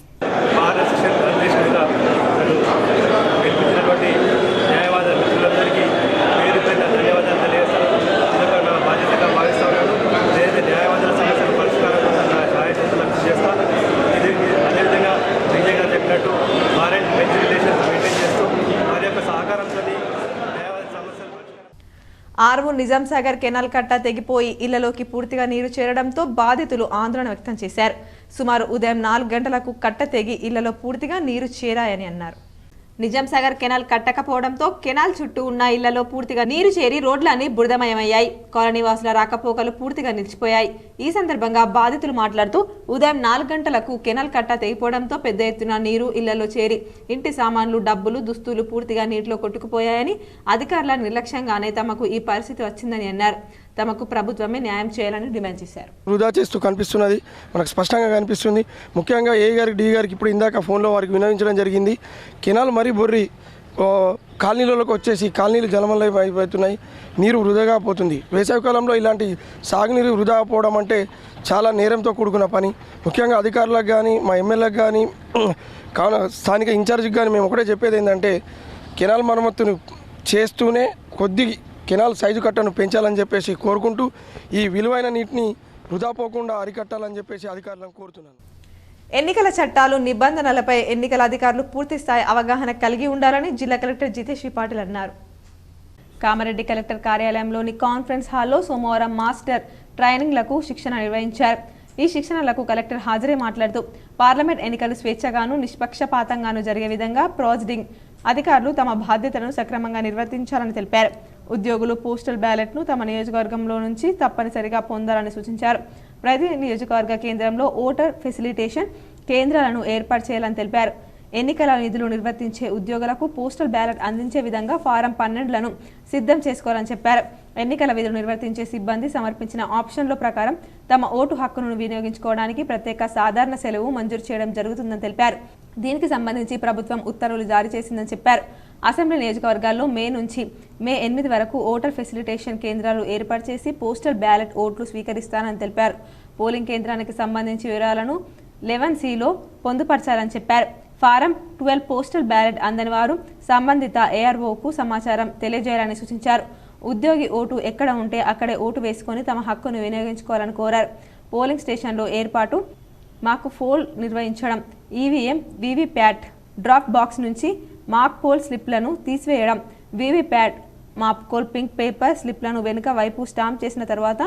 ఆర్మూర్ నిజాం సాగర్ కెనాల్ కట్ట తెగిపోయి ఇళ్లలోకి పూర్తిగా నీరు చేరడంతో బాధితులు ఆందోళన వ్యక్తం చేశారు. సుమారు ఉదయం 4 గంటలకు కట్ట తెగి ఇళ్లలో పూర్తిగా నీరు చేరాయని అన్నారు. నిజాం సాగర్ కెనాల్ కట్టకపోవడంతో కెనాల్ చుట్టూ ఉన్న ఇళ్లలో పూర్తిగా నీరు చేరి రోడ్లన్నీ బురదమయమయ్యాయి. కాలనీవాసుల రాకపోకలు పూర్తిగా నిలిచిపోయాయి. ఈ సందర్భంగా బాధితులు మాట్లాడుతూ ఉదయం 4 గంటలకు కెనాల్ కట్ట తెగిపోవడంతో పెద్ద ఎత్తున నీరు ఇళ్లలో చేరి ఇంటి సామాన్లు, డబ్బులు, దుస్తులు పూర్తిగా నీటిలో కొట్టుకుపోయాయని, అధికారుల నిర్లక్ష్యంగానే తమకు ఈ పరిస్థితి వచ్చిందని అన్నారు. తమకు ప్రభుత్వమే న్యాయం చేయాలని డిమాండ్ చేశారు. వృధా చేస్తూ కనిపిస్తున్నది, మనకు స్పష్టంగా కనిపిస్తుంది. ముఖ్యంగా ఏ గారికి, డి గారికి ఇప్పుడు ఇందాక ఫోన్లో వారికి వినవించడం జరిగింది. కెనాల్ మరీ బొర్రి కాలనీలలోకి వచ్చేసి కాలనీలు జలమలం అయిపోతున్నాయి, నీరు వృధాగా పోతుంది. వేసవికాలంలో ఇలాంటి సాగునీరు వృధా పోవడం అంటే చాలా నేరంతో కూడుకున్న పని. ముఖ్యంగా అధికారులకు కానీ, మా ఎమ్మెల్యేలకు కానీ, స్థానిక ఇన్ఛార్జికి కానీ మేము ఒకటే చెప్పేది ఏంటంటే, కెనాల్ మరమ్మతును చేస్తూనే కొద్ది కెనాల్ సైజు కట్టను పెంచాలని చెప్పేసి కోరుకుంటూ ఈ విలువైన నీటిని వృధా పోకుండా అరికట్టాలని చెప్పేసి అధికారులను కోరుతున్నాను. ఎన్నికల చట్టాలు, నిబంధనలపై ఎన్నికల అధికారులు పూర్తి స్థాయి అవగాహన కలిగి ఉండాలని జిల్లా కలెక్టర్ జితేష్ పాటిల్ అన్నారు. కామారెడ్డి కలెక్టర్ కార్యాలయంలోని కాన్ఫరెన్స్ హాల్లో సోమవారం మాస్టర్ ట్రైనింగ్లకు శిక్షణ నిర్వహించారు. ఈ శిక్షణలకు కలెక్టర్ హాజరై మాట్లాడుతూ పార్లమెంట్ ఎన్నికలు స్వేచ్ఛగాను, నిష్పక్షపాతంగాను జరిగే విధంగా ప్రాసిడింగ్ అధికారులు తమ బాధ్యతలను సక్రమంగా నిర్వర్తించాలని తెలిపారు. ఉద్యోగులు పోస్టల్ బ్యాలెట్ను తమ నియోజకవర్గంలో నుంచి తప్పనిసరిగా పొందాలని సూచించారు. ప్రతి నియోజకవర్గ కేంద్రంలో ఓటర్ ఫెసిలిటేషన్ కేంద్రాలను ఏర్పాటు చేయాలని తెలిపారు. ఎన్నికల నిధులు నిర్వర్తించే ఉద్యోగులకు పోస్టల్ బ్యాలెట్ అందించే విధంగా ఫారం 12లను సిద్ధం చేసుకోవాలని చెప్పారు. ఎన్నికల విధులు నిర్వర్తించే సిబ్బంది సమర్పించిన ఆప్షన్ల ప్రకారం తమ ఓటు హక్కును వినియోగించుకోవడానికి ప్రత్యేక సాధారణ సెలవు మంజూరు చేయడం జరుగుతుందని తెలిపారు. దీనికి సంబంధించి ప్రభుత్వం ఉత్తర్వులు జారీ చేసిందని చెప్పారు. అసెంబ్లీ నియోజకవర్గాల్లో మే నుంచి మే 8 వరకు ఓటర్ ఫెసిలిటేషన్ కేంద్రాలు ఏర్పాటు చేసి పోస్టల్ బ్యాలెట్ ఓట్లు స్వీకరిస్తానని తెలిపారు. పోలింగ్ కేంద్రానికి సంబంధించి వివరాలను 11(c)లో పొందుపరచాలని చెప్పారు. ఫారం 12 పోస్టల్ బ్యాలెట్ అందని వారు సంబంధిత ఏఆర్ఓకు సమాచారం తెలియజేయాలని సూచించారు. ఉద్యోగి ఓటు ఎక్కడ ఉంటే అక్కడే ఓటు వేసుకొని తమ హక్కును వినియోగించుకోవాలని కోరారు. పోలింగ్ స్టేషన్లో ఏర్పాటు, మాకు పోల్ నిర్వహించడం, ఈవీఎం, వీవీప్యాట్ డ్రాప్ బాక్స్ నుంచి మాక్ పోల్ స్లిప్లను తీసివేయడం, VVPAT mock poll pink paper స్లిప్లను వెనుక వైపు స్టాంప్ చేసిన తర్వాత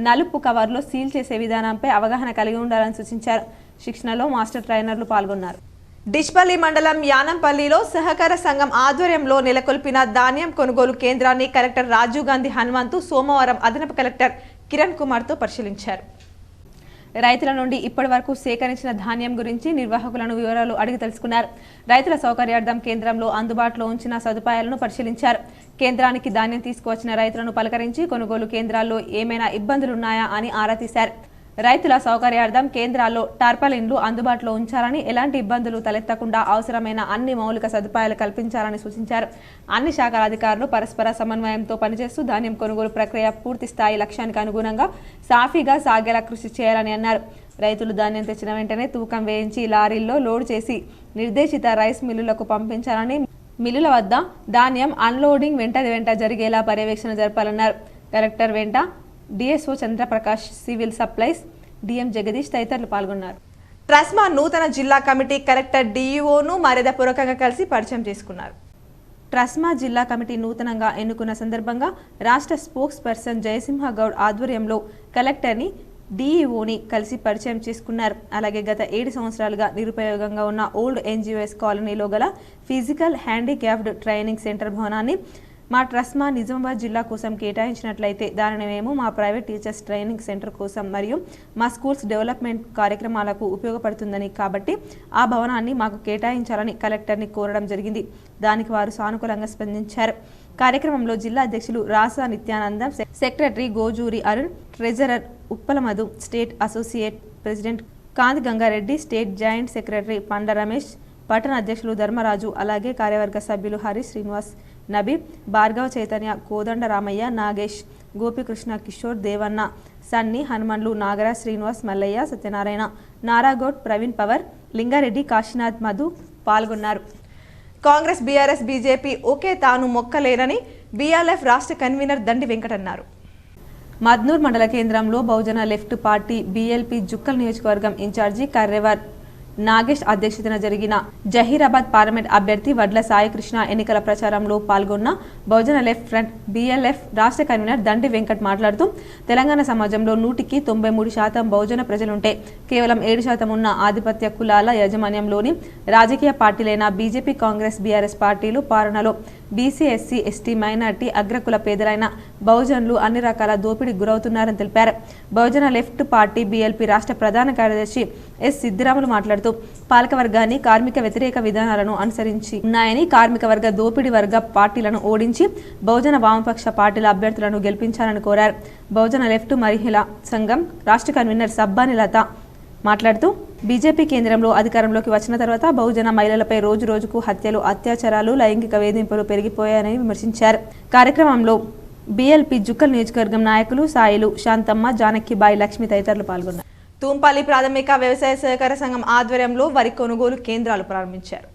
నలుపు కవర్లో సీల్ చేసే విధానంపై అవగాహన కలిగి ఉండాలని సూచించారు. శిక్షణలో మాస్టర్ ట్రైనర్లు పాల్గొన్నారు. డిష్పల్లి మండలం యానంపల్లిలో సహకార సంఘం ఆధ్వర్యంలో నెలకొల్పిన ధాన్యం కొనుగోలు కేంద్రాన్ని కలెక్టర్ రాజీవ్ గాంధీ హనుమంతు సోమవారం అదనపు కలెక్టర్ కిరణ్ కుమార్తో పరిశీలించారు. రైతుల నుండి ఇప్పటి వరకు సేకరించిన ధాన్యం గురించి నిర్వాహకులను వివరాలు అడిగి తెలుసుకున్నారు. రైతుల సౌకర్యార్థం కేంద్రంలో అందుబాటులో ఉంచిన సదుపాయాలను పరిశీలించారు. కేంద్రానికి ధాన్యం తీసుకువచ్చిన రైతులను పలకరించి కొనుగోలు కేంద్రాల్లో ఏమైనా ఇబ్బందులున్నాయా అని ఆరా తీశారు. రైతుల సౌకర్యార్థం కేంద్రాల్లో టార్పాలిన్లు అందుబాటులో ఉంచాలని, ఎలాంటి ఇబ్బందులు తలెత్తకుండా అవసరమైన అన్ని మౌలిక సదుపాయాలు కల్పించాలని సూచించారు. అన్ని శాఖల అధికారులు పరస్పర సమన్వయంతో పనిచేస్తూ ధాన్యం కొనుగోలు ప్రక్రియ పూర్తి స్థాయి లక్ష్యానికి అనుగుణంగా సాఫీగా సాగేలా కృషి చేయాలని అన్నారు. రైతులు ధాన్యం తెచ్చిన వెంటనే తూకం వేయించి లారీల్లో లోడ్ చేసి నిర్దేశిత రైస్ మిల్లులకు పంపించాలని, మిల్లుల వద్ద ధాన్యం అన్లోడింగ్ వెంట జరిగేలా పర్యవేక్షణ జరపాలన్నారు. కలెక్టర్ వెంట DSO Chandra Prakash, civil supplies DM Jagadish తదితరులు పాల్గొన్నారు. ట్రస్మా నూతన జిల్లా కమిటీ కలెక్టర్ డిఈఓను మర్యాదపూర్వకంగా కలిసి పరిచయం చేసుకున్నారు. ట్రస్మా జిల్లా కమిటీ నూతనంగా ఎన్నుకున్న సందర్భంగా రాష్ట్ర స్పోక్స్ పర్సన్ జయసింహ గౌడ్ ఆధ్వర్యంలో కలెక్టర్ని డిఈఓని కలిసి పరిచయం చేసుకున్నారు. అలాగే గత 7 సంవత్సరాలుగా నిరుపయోగంగా ఉన్న ఓల్డ్ ఎన్జిఓఎస్ కాలనీలో గల ఫిజికల్ హ్యాండిక్యాప్డ్ ట్రైనింగ్ సెంటర్ భవనాన్ని మా ట్రస్మా నిజామాబాద్ జిల్లా కోసం కేటాయించినట్లయితే దానిని మేము మా ప్రైవేట్ టీచర్స్ ట్రైనింగ్ సెంటర్ కోసం మరియు మా స్కూల్స్ డెవలప్మెంట్ కార్యక్రమాలకు ఉపయోగపడుతుందని, కాబట్టి ఆ భవనాన్ని మాకు కేటాయించాలని కలెక్టర్ని కోరడం జరిగింది. దానికి వారు సానుకూలంగా స్పందించారు. కార్యక్రమంలో జిల్లా అధ్యక్షులు Rasa Nityanandam, secretary Gojuri Arun, treasurer Uppala Madhu, state associate president Kanti Gangareddy, state joint secretary Panda Ramesh, పట్టణ అధ్యక్షులు ధర్మరాజు, అలాగే కార్యవర్గ సభ్యులు హరి శ్రీనివాస్, నబీ, భార్గవ చైతన్య, కోదండ రామయ్య, నాగేష్, గోపికృష్ణ, కిషోర్, దేవన్న, సన్ని, హనుమన్లు, నాగరాజ్, శ్రీనివాస్, మల్లయ్య, సత్యనారాయణ, నారాగౌడ్, ప్రవీణ్ పవర్, లింగారెడ్డి, కాశీనాథ్, మధు పాల్గొన్నారు. కాంగ్రెస్, బీఆర్ఎస్, బీజేపీ ఒకే తాను మొక్కలేనని బీఆర్ఎఫ్ రాష్ట్ర కన్వీనర్ దండి వెంకట్ అన్నారు. మద్నూర్ మండల కేంద్రంలో Bahujan left party BLP Jukkal నియోజకవర్గం ఇన్ఛార్జి కర్రెవర్ నాగేష్ అధ్యక్షతన జరిగిన జహీరాబాద్ పార్లమెంట్ అభ్యర్థి వడ్ల సాయికృష్ణ ఎన్నికల ప్రచారంలో పాల్గొన్న బహుజన లెఫ్ట్ ఫ్రంట్ బీఎల్ఎఫ్ రాష్ట్ర కన్వీనర్ దండి వెంకట్ మాట్లాడుతూ తెలంగాణ సమాజంలో 100కి 93% బహుజన ప్రజలుంటే కేవలం 7% ఉన్న ఆధిపత్య కులాల యాజమాన్యంలోని రాజకీయ పార్టీలైన బీజేపీ, కాంగ్రెస్, బీఆర్ఎస్ పార్టీలు పాలనలో బీసీ, ఎస్సీ, ఎస్టీ, మైనార్టీ, అగ్రకుల పేదలైన బహుజనులు అన్ని రకాల దోపిడీకి గురవుతున్నారని తెలిపారు. బహుజన లెఫ్ట్ పార్టీ బీఎల్పీ రాష్ట్ర ప్రధాన కార్యదర్శి ఎస్ సిద్దిరాములు మాట్లాడుతూ పాలకవర్గాన్ని కార్మిక వ్యతిరేక విధానాలను అనుసరించి ఉన్నాయని, కార్మిక వర్గ దోపిడీ వర్గ పార్టీలను ఓడించి బహుజన వామపక్ష పార్టీల అభ్యర్థులను గెలిపించాలని కోరారు. బహుజన లెఫ్ట్ మహిళా సంఘం రాష్ట్ర కన్వీనర్ సబ్బాని లత మాట్లాడుతూ బీజేపీ కేంద్రంలో అధికారంలోకి వచ్చిన తర్వాత బహుజన మహిళలపై రోజు రోజుకు హత్యలు, అత్యాచారాలు, లైంగిక వేధింపులు పెరిగిపోయాయని విమర్శించారు. కార్యక్రమంలో బీఎల్పీ జుక్కల్ నియోజకవర్గం నాయకులు సాయిలు, శాంతమ్మ, జానకిబాయి, లక్ష్మి తదితరులు పాల్గొన్నారు. తూంపల్లి ప్రాథమిక వ్యవసాయ సహకార సంఘం ఆధ్వర్యంలో వరి కొనుగోలు కేంద్రాలు ప్రారంభించారు.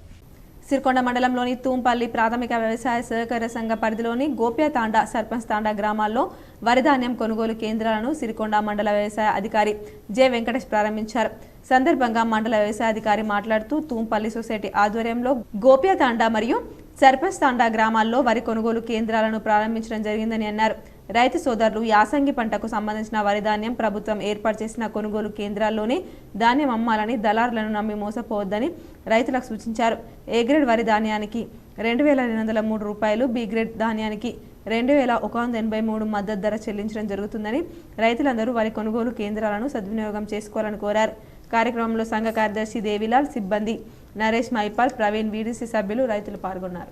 సిరికొండ మండలంలోని తూంపల్లి ప్రాథమిక వ్యవసాయ సహకార సంఘ పరిధిలోని గోప్యతాండా, సర్పంచ్ తాండా గ్రామాల్లో వరి ధాన్యం కొనుగోలు కేంద్రాలను సిరికొండ మండల వ్యవసాయ అధికారి జె వెంకటేష్ ప్రారంభించారు. సందర్భంగా మండల వ్యవసాయ అధికారి మాట్లాడుతూ తూంపల్లి సొసైటీ ఆధ్వర్యంలో గోప్యతాండా మరియు సర్పంచ్ తాండా గ్రామాల్లో వరి కొనుగోలు కేంద్రాలను ప్రారంభించడం జరిగిందని అన్నారు. రైతు సోదరులు యాసంగి పంటకు సంబంధించిన వరి ధాన్యం ప్రభుత్వం ఏర్పాటు చేసిన కొనుగోలు కేంద్రాల్లోనే ధాన్యం అమ్మాలని, దళారులను నమ్మి మోసపోవద్దని రైతులకు సూచించారు. ఏ గ్రేడ్ వరి ధాన్యానికి 2203 రూపాయలు, బి గ్రేడ్ ధాన్యానికి 2183 మద్దతు ధర చెల్లించడం జరుగుతుందని, రైతులందరూ వరి కొనుగోలు కేంద్రాలను సద్వినియోగం చేసుకోవాలని కోరారు. కార్యక్రమంలో సంఘ కార్యదర్శి దేవిలాల్, సిబ్బంది నరేష్ మైపాల్, ప్రవీణ్, వీడీసీ సభ్యులు, రైతులు పాల్గొన్నారు.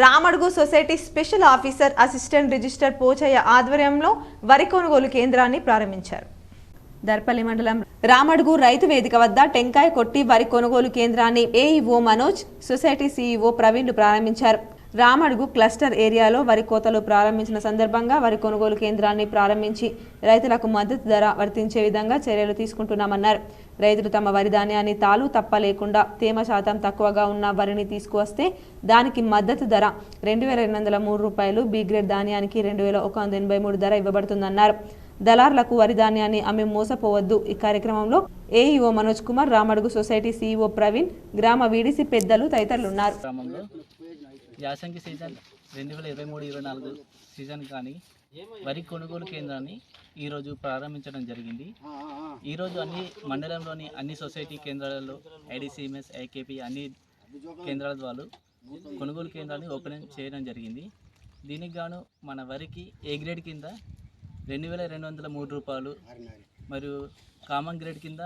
Ramadugu society special officer assistant register Pochaiah ఆధ్వర్యంలో వరి కొనుగోలు కేంద్రాన్ని ప్రారంభించారు. దర్పల్లి మండలం రామడుగు రైతు వేదిక వద్ద టెంకాయ కొట్టి వరి కొనుగోలు కేంద్రాన్ని ఏఈఓ మనోజ్, సొసైటీ సీఈఓ ప్రవీణ్లు ప్రారంభించారు. రామడుగు క్లస్టర్ ఏరియాలో వరి కోతలు ప్రారంభించిన సందర్భంగా వరి కొనుగోలు కేంద్రాన్ని ప్రారంభించి రైతులకు మద్దతు ధర వర్తించే విధంగా చర్యలు తీసుకుంటున్నామన్నారు. రైతులు తమ వరి ధాన్యాన్ని తాలు తప్ప లేకుండా తేమ శాతం తక్కువగా ఉన్న వరిని తీసుకువస్తే దానికి మద్దతు ధర 2203 రూపాయలు, బి గ్రేడ్ ధాన్యానికి 2183 ధర ఇవ్వబడుతుందన్నారు. దళార్లకు వరి ధాన్యాన్ని అమ్మి మోసపోవద్దు. ఈ కార్యక్రమంలో AEO Manoj Kumar, Ramadugu society CEO Praveen, గ్రామ వీడీసీ పెద్దలు తదితరులు ఉన్నారు. యాసంగి సీజన్ 2023-24 సీజన్ కానీ వరి కొనుగోలు కేంద్రాన్ని ఈరోజు ప్రారంభించడం జరిగింది. ఈరోజు అన్ని మండలంలోని అన్ని సొసైటీ కేంద్రాలలో ఐడిసిఎంఎస్, ఐకేపీ అన్ని కేంద్రాల ద్వారా కొనుగోలు కేంద్రాన్ని ఓపెన్ చేయడం జరిగింది. దీనికి గాను మన వరికి ఏ గ్రేడ్ కింద 2203 రూపాయలు మరియు కామన్ గ్రేడ్ కింద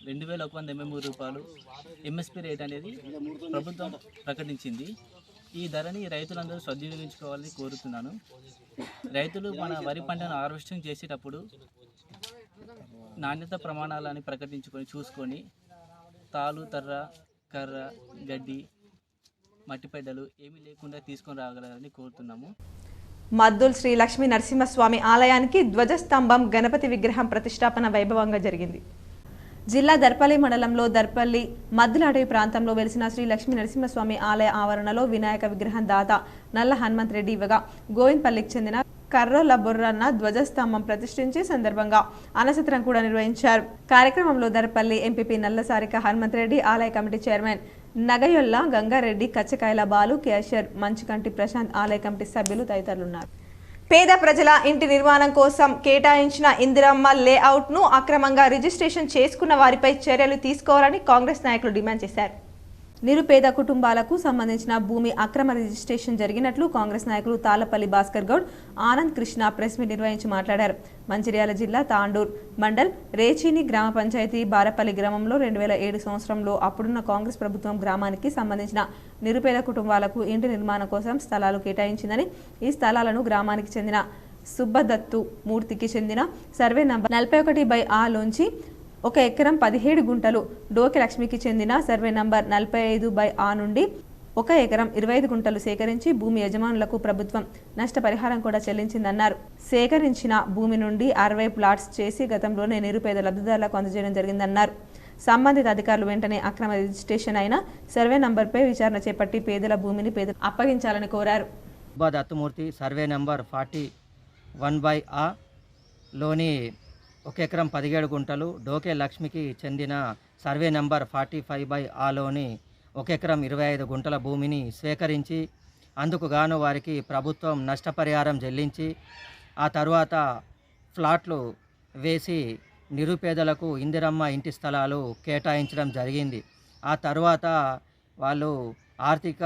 2183 రూపాయలు ఎంఎస్పి రేట్ అనేది ప్రభుత్వం ప్రకటించింది. ఈ ధరని రైతులందరూ సద్వినియోగించుకోవాలని కోరుతున్నాను. రైతులు మన వరి పంటను హార్వెస్టింగ్ చేసేటప్పుడు నాణ్యత ప్రమాణాలని చూసుకొని తాలు, తర్ర, కర్ర, గడ్డి, మట్టిపెడ్డలు ఏమీ లేకుండా తీసుకొని రాగలరని కోరుతున్నాము. మద్దుల్ శ్రీ లక్ష్మీ నరసింహస్వామి ఆలయానికి ధ్వజస్తంభం, గణపతి విగ్రహం ప్రతిష్టాపన వైభవంగా జరిగింది. జిల్లా దర్పల్లి మండలంలో దర్పల్లి మద్దుల అటవీ ప్రాంతంలో వెలిసిన శ్రీ లక్ష్మీ నరసింహస్వామి ఆలయ ఆవరణలో వినాయక విగ్రహం దాత నల్ల హనుమంత్ రెడ్డి ఇవ్వగా గోవింద్పల్లికి చెందిన కర్రోల బొర్రన్న ధ్వజస్తంభం ప్రతిష్ఠించే సందర్భంగా అన్నసత్రం కూడా నిర్వహించారు. కార్యక్రమంలో దర్పల్లి ఎంపీపీ నల్లసారిక హనుమంత్ రెడ్డి, ఆలయ committee chairman నగయొల్ల Gangareddy, కచ్చకాయల Balu, cashier Manchukanti Prashanth, ఆలయ కమిటీ సభ్యులు తదితరులున్నారు. పేద ప్రజల ఇంటి నిర్మాణం కోసం కేటాయించిన ఇందిరమ్మ లేఅవుట్ను అక్రమంగా రిజిస్ట్రేషన్ చేసుకున్న వారిపై చర్యలు తీసుకోవాలని కాంగ్రెస్ నాయకులు డిమాండ్ చేశారు. నిరుపేద కుటుంబాలకు సంబంధించిన భూమి అక్రమ రిజిస్ట్రేషన్ జరిగినట్లు కాంగ్రెస్ నాయకులు తాళ్లపల్లి భాస్కర్ గౌడ్, ఆనంద్ కృష్ణ ప్రెస్ మీట్ నిర్వహించి మాట్లాడారు. మంచిర్యాల జిల్లా తాండూర్ మండల్ రేచీని గ్రామ పంచాయతీ బారపల్లి గ్రామంలో 2007 సంవత్సరంలో అప్పుడున్న కాంగ్రెస్ ప్రభుత్వం గ్రామానికి సంబంధించిన నిరుపేద కుటుంబాలకు ఇంటి నిర్మాణం కోసం స్థలాలు కేటాయించిందని, ఈ స్థలాలను గ్రామానికి చెందిన సుబ్బదత్తు మూర్తికి చెందిన సర్వే నంబర్ 41/A లోంచి 1 ఎకరం 17 గుంటలు, డోకి లక్ష్మికి చెందిన సర్వే నంబర్ 45/A నుండి 1 ఎకరం 25 గుంటలు సేకరించి భూమి యజమానులకు ప్రభుత్వం నష్టపరిహారం కూడా చెల్లించిందన్నారు. సేకరించిన భూమి నుండి 60 ప్లాట్స్ చేసి గతంలోనే నిరుపేద లబ్ధిదారులకు అందజేయడం జరిగిందన్నారు. సంబంధిత అధికారులు వెంటనే అక్రమ రిజిస్ట్రేషన్ అయిన సర్వే నంబర్పై విచారణ చేపట్టి పేదల భూమిని అప్పగించాలని కోరారు. దత్తమూర్తి సర్వే నంబర్ 41/A లోని 1 ఎకరం 17 గుంటలు, డోకే లక్ష్మికి చెందిన సర్వే నంబర్ 45/A లోని 1 ఎకరం 25 గుంటల భూమిని స్వీకరించి అందుకు గాను వారికి ప్రభుత్వం నష్టపరిహారం చెల్లించి ఆ తర్వాత ఫ్లాట్లు వేసి నిరుపేదలకు ఇందిరమ్మ ఇంటి స్థలాలు కేటాయించడం జరిగింది. ఆ తర్వాత వాళ్ళు ఆర్థిక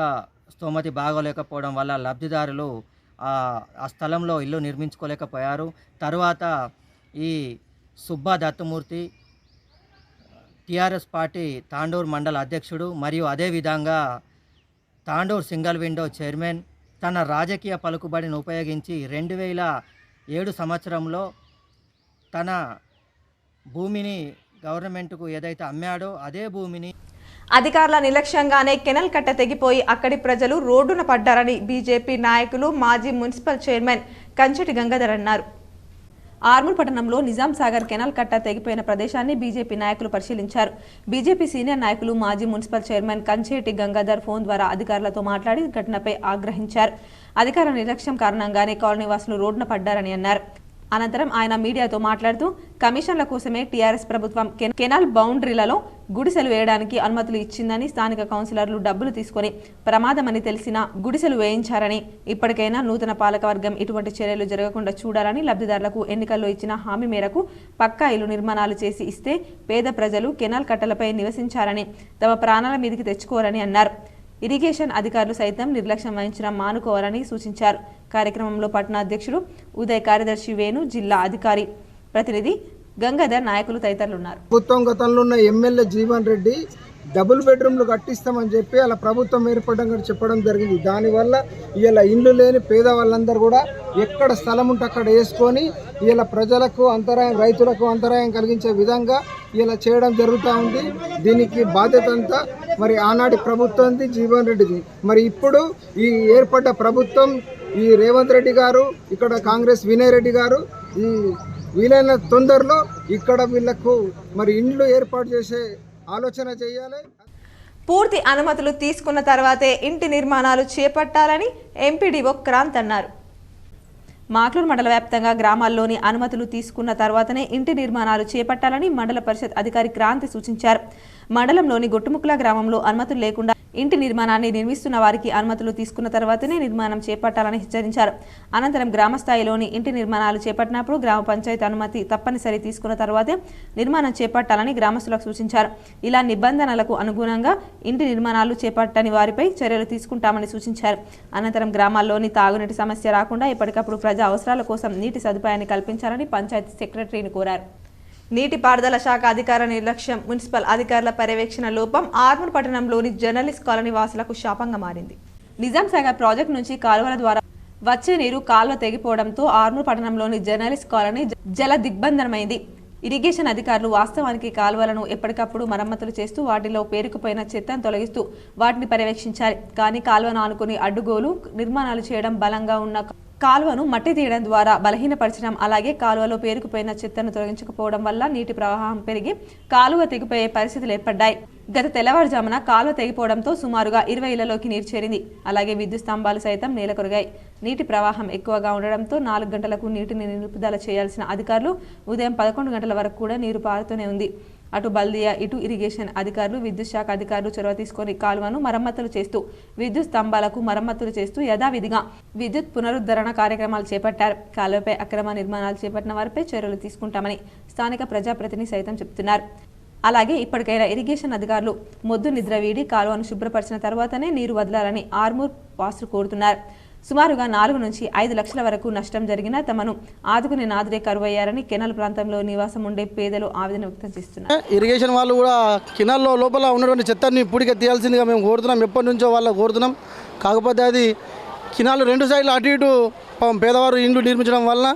స్తోమతి బాగోలేకపోవడం వల్ల లబ్ధిదారులు ఆ స్థలంలో ఇల్లు నిర్మించుకోలేకపోయారు. తర్వాత ఈ సుబ్బా దత్తమూర్తి టీఆర్ఎస్ పార్టీ తాండూర్ మండల అధ్యక్షుడు మరియు అదేవిధంగా తాండూర్ సింగిల్ విండో చైర్మన్ తన రాజకీయ పలుకుబడిని ఉపయోగించి 2007 సంవత్సరంలో తన భూమిని గవర్నమెంట్కు ఏదైతే అమ్మాడో అదే భూమిని అధికారుల నిర్లక్ష్యంగానే కెనాల్ కట్ట తెగిపోయి అక్కడి ప్రజలు రోడ్డున పడ్డారని బీజేపీ నాయకులు, మాజీ మున్సిపల్ చైర్మన్ కంచెటి గంగాధర్ అన్నారు. ఆర్మూర్ పట్టణంలో నిజాం సాగర్ కెనాల్ కట్ట తెగిపోయిన ప్రదేశాన్ని బీజేపీ నాయకులు పరిశీలించారు. బీజేపీ సీనియర్ నాయకులు, మాజీ municipal chairman Kancheti Gangadhar phone ద్వారా అధికారులతో మాట్లాడి ఘటనపై ఆగ్రహించారు. అధికారుల నిర్లక్ష్యం కారణంగానే కాలనీవాసులు రోడ్డున పడ్డారని అన్నారు. అనంతరం ఆయన మీడియాతో మాట్లాడుతూ కమిషన్ల కోసమే టీఆర్ఎస్ ప్రభుత్వం కెనాల్ బౌండరీలలో గుడిసెలు వేయడానికి అనుమతులు ఇచ్చిందని, స్థానిక కౌన్సిలర్లు డబ్బులు తీసుకొని ప్రమాదమని తెలిసినా గుడిసెలు వేయించారని, ఇప్పటికైనా నూతన పాలకవర్గం ఇటువంటి చర్యలు జరగకుండా చూడాలని, లబ్ధిదారులకు ఎన్నికల్లో ఇచ్చిన హామీ మేరకు పక్కా ఇల్లు నిర్మాణాలు చేసి ఇస్తే పేద ప్రజలు కెనాల్ కట్టలపై నివసించారని, తమ ప్రాణాల మీదకి తెచ్చుకోరని అన్నారు. ఇరిగేషన్ అధికారులు సైతం నిర్లక్ష్యం వహించడం మానుకోవాలని సూచించారు. కార్యక్రమంలో పట్టణ అధ్యక్షుడు ఉదయ్, కార్యదర్శి వేణు, జిల్లా అధికారి ప్రతినిధి గంగాధర్ నాయకులు తదితరులు ఉన్నారు. ప్రభుత్వం గతంలో ఉన్న ఎమ్మెల్యే జీవన్ రెడ్డి డబుల్ బెడ్రూమ్లు కట్టిస్తామని చెప్పి అలా ప్రభుత్వం ఏర్పడడం చెప్పడం జరిగింది. దానివల్ల ఇలా ఇండ్లు లేని పేదవాళ్ళందరూ కూడా ఎక్కడ స్థలం ఉంటే అక్కడ వేసుకొని ఇలా ప్రజలకు అంతరాయం, రైతులకు అంతరాయం కలిగించే విధంగా ఇలా చేయడం జరుగుతూ ఉంది. దీనికి బాధ్యత అంతా మరి ఆనాటి ప్రభుత్వంది, జీవన్ రెడ్డిది. మరి ఇప్పుడు ఈ ఏర్పడ్డ ప్రభుత్వం, ఈ రేవంత్ రెడ్డి గారు, ఇక్కడ కాంగ్రెస్ వినయ్ రెడ్డి గారు ఈ వీలైన తొందరలో ఇక్కడ వీళ్లకు మరి ఇండ్లు ఏర్పాటు చేసే ఆలోచన చేయాలి. పూర్తి అనుమతులు తీసుకున్న తర్వాతే ఇంటి నిర్మాణాలు చేపట్టాలని ఎంపీడీఓ క్రాంత్ అన్నారు. మాక్లూరు మండల వ్యాప్తంగా గ్రామాల్లోని అనుమతులు తీసుకున్న తర్వాతనే ఇంటి నిర్మాణాలు చేపట్టాలని మండల పరిషత్ అధికారి క్రాంతి సూచించారు. మండలంలోని గొట్టుముక్కల గ్రామంలో అనుమతులు లేకుండా ఇంటి నిర్మాణాన్ని నిర్మిస్తున్న వారికి అనుమతులు తీసుకున్న తర్వాతనే నిర్మాణం చేపట్టాలని హెచ్చరించారు. అనంతరం గ్రామ స్థాయిలోని ఇంటి నిర్మాణాలు చేపట్టినప్పుడు గ్రామ పంచాయతీ అనుమతి తప్పనిసరి తీసుకున్న తర్వాతే నిర్మాణం చేపట్టాలని గ్రామస్తులకు సూచించారు. ఇలా నిబంధనలకు అనుగుణంగా ఇంటి నిర్మాణాలు చేపట్టని వారిపై చర్యలు తీసుకుంటామని సూచించారు. అనంతరం గ్రామాల్లోని తాగునీటి సమస్య రాకుండా ఎప్పటికప్పుడు ప్రజా అవసరాల కోసం నీటి సదుపాయాన్ని కల్పించాలని పంచాయతీ సెక్రటరీని కోరారు. నీటిపారుదల శాఖ అధికార నిర్లక్ష్యం, మున్సిపల్ అధికారుల పర్యవేక్షణ లోపం ఆర్మూర్ పట్టణంలోని జర్నలిస్ట్ కాలనీ వాసులకు శాపంగా మారింది. నిజాం సాగర్ ప్రాజెక్టు నుంచి కాలువల ద్వారా వచ్చే నీరు కాలువ తెగిపోవడంతో ఆర్మూర్ పట్టణంలోని జర్నలిస్ట్ కాలనీ జల దిగ్బంధనమైంది. ఇరిగేషన్ అధికారులు వాస్తవానికి కాలువలను ఎప్పటికప్పుడు మరమ్మతులు చేస్తూ వాటిలో పేరుకుపోయిన చెత్తను తొలగిస్తూ వాటిని పర్యవేక్షించాలి. కానీ కాలువను ఆనుకుని అడ్డుగోలు నిర్మాణాలు చేయడం, బలంగా ఉన్న కాలువను మట్టి తీయడం ద్వారా బలహీనపరచడం, అలాగే కాలువలో పేరుకుపోయిన చెత్తను తొలగించకపోవడం వల్ల నీటి ప్రవాహం పెరిగి కాలువ తెగిపోయే పరిస్థితులు ఏర్పడ్డాయి. గత తెల్లవారుజామున కాలువ తెగిపోవడంతో సుమారుగా 20 ఇళ్లలోకి నీరు చేరింది. అలాగే విద్యుత్ స్తంభాలు సైతం నేలకొరిగాయి. నీటి ప్రవాహం ఎక్కువగా ఉండడంతో 4 గంటలకు నీటిని నిలుపుదల చేయాల్సిన అధికారులు ఉదయం 11 గంటల వరకు కూడా నీరు పారుతూనే ఉంది. అటు బల్దియా, ఇటు ఇరిగేషన్ అధికారులు, విద్యుత్ శాఖ అధికారులు చొరవ తీసుకొని కాలువను మరమ్మతులు చేస్తూ, విద్యుత్ స్తంభాలకు మరమ్మతులు చేస్తూ యథావిధిగా విద్యుత్ పునరుద్ధరణ కార్యక్రమాలు చేపట్టారు. కాలువపై అక్రమ నిర్మాణాలు చేపట్టిన వారిపై చర్యలు తీసుకుంటామని స్థానిక ప్రజాప్రతినిధి సైతం చెబుతున్నారు. అలాగే ఇప్పటికైనా ఇరిగేషన్ అధికారులు మొద్దు నిద్ర వీడి కాలువను శుభ్రపరిచిన తర్వాతనే నీరు వదలాలని ఆర్మూర్ వాసులు కోరుతున్నారు. సుమారుగా 4 నుంచి 5 లక్షల వరకు నష్టం జరిగినా తమను ఆదుకునే నాదుడే కరువయ్యారని కెనాల్ ప్రాంతంలో నివాసం ఉండే పేదలు ఆవేదన వ్యక్తం చేస్తున్నారు. ఇరిగేషన్ వాళ్ళు కూడా కెనాల్లో లోపల ఉన్నటువంటి చెత్తని పూడిగా తీయాల్సిందిగా మేము కోరుతున్నాం. ఎప్పటి నుంచో వాళ్ళ కోరుతున్నాం. కాకపోతే అది కెనాల్ 2 సైడ్లు అటు ఇటు పేదవారు ఇండ్లు నిర్మించడం వలన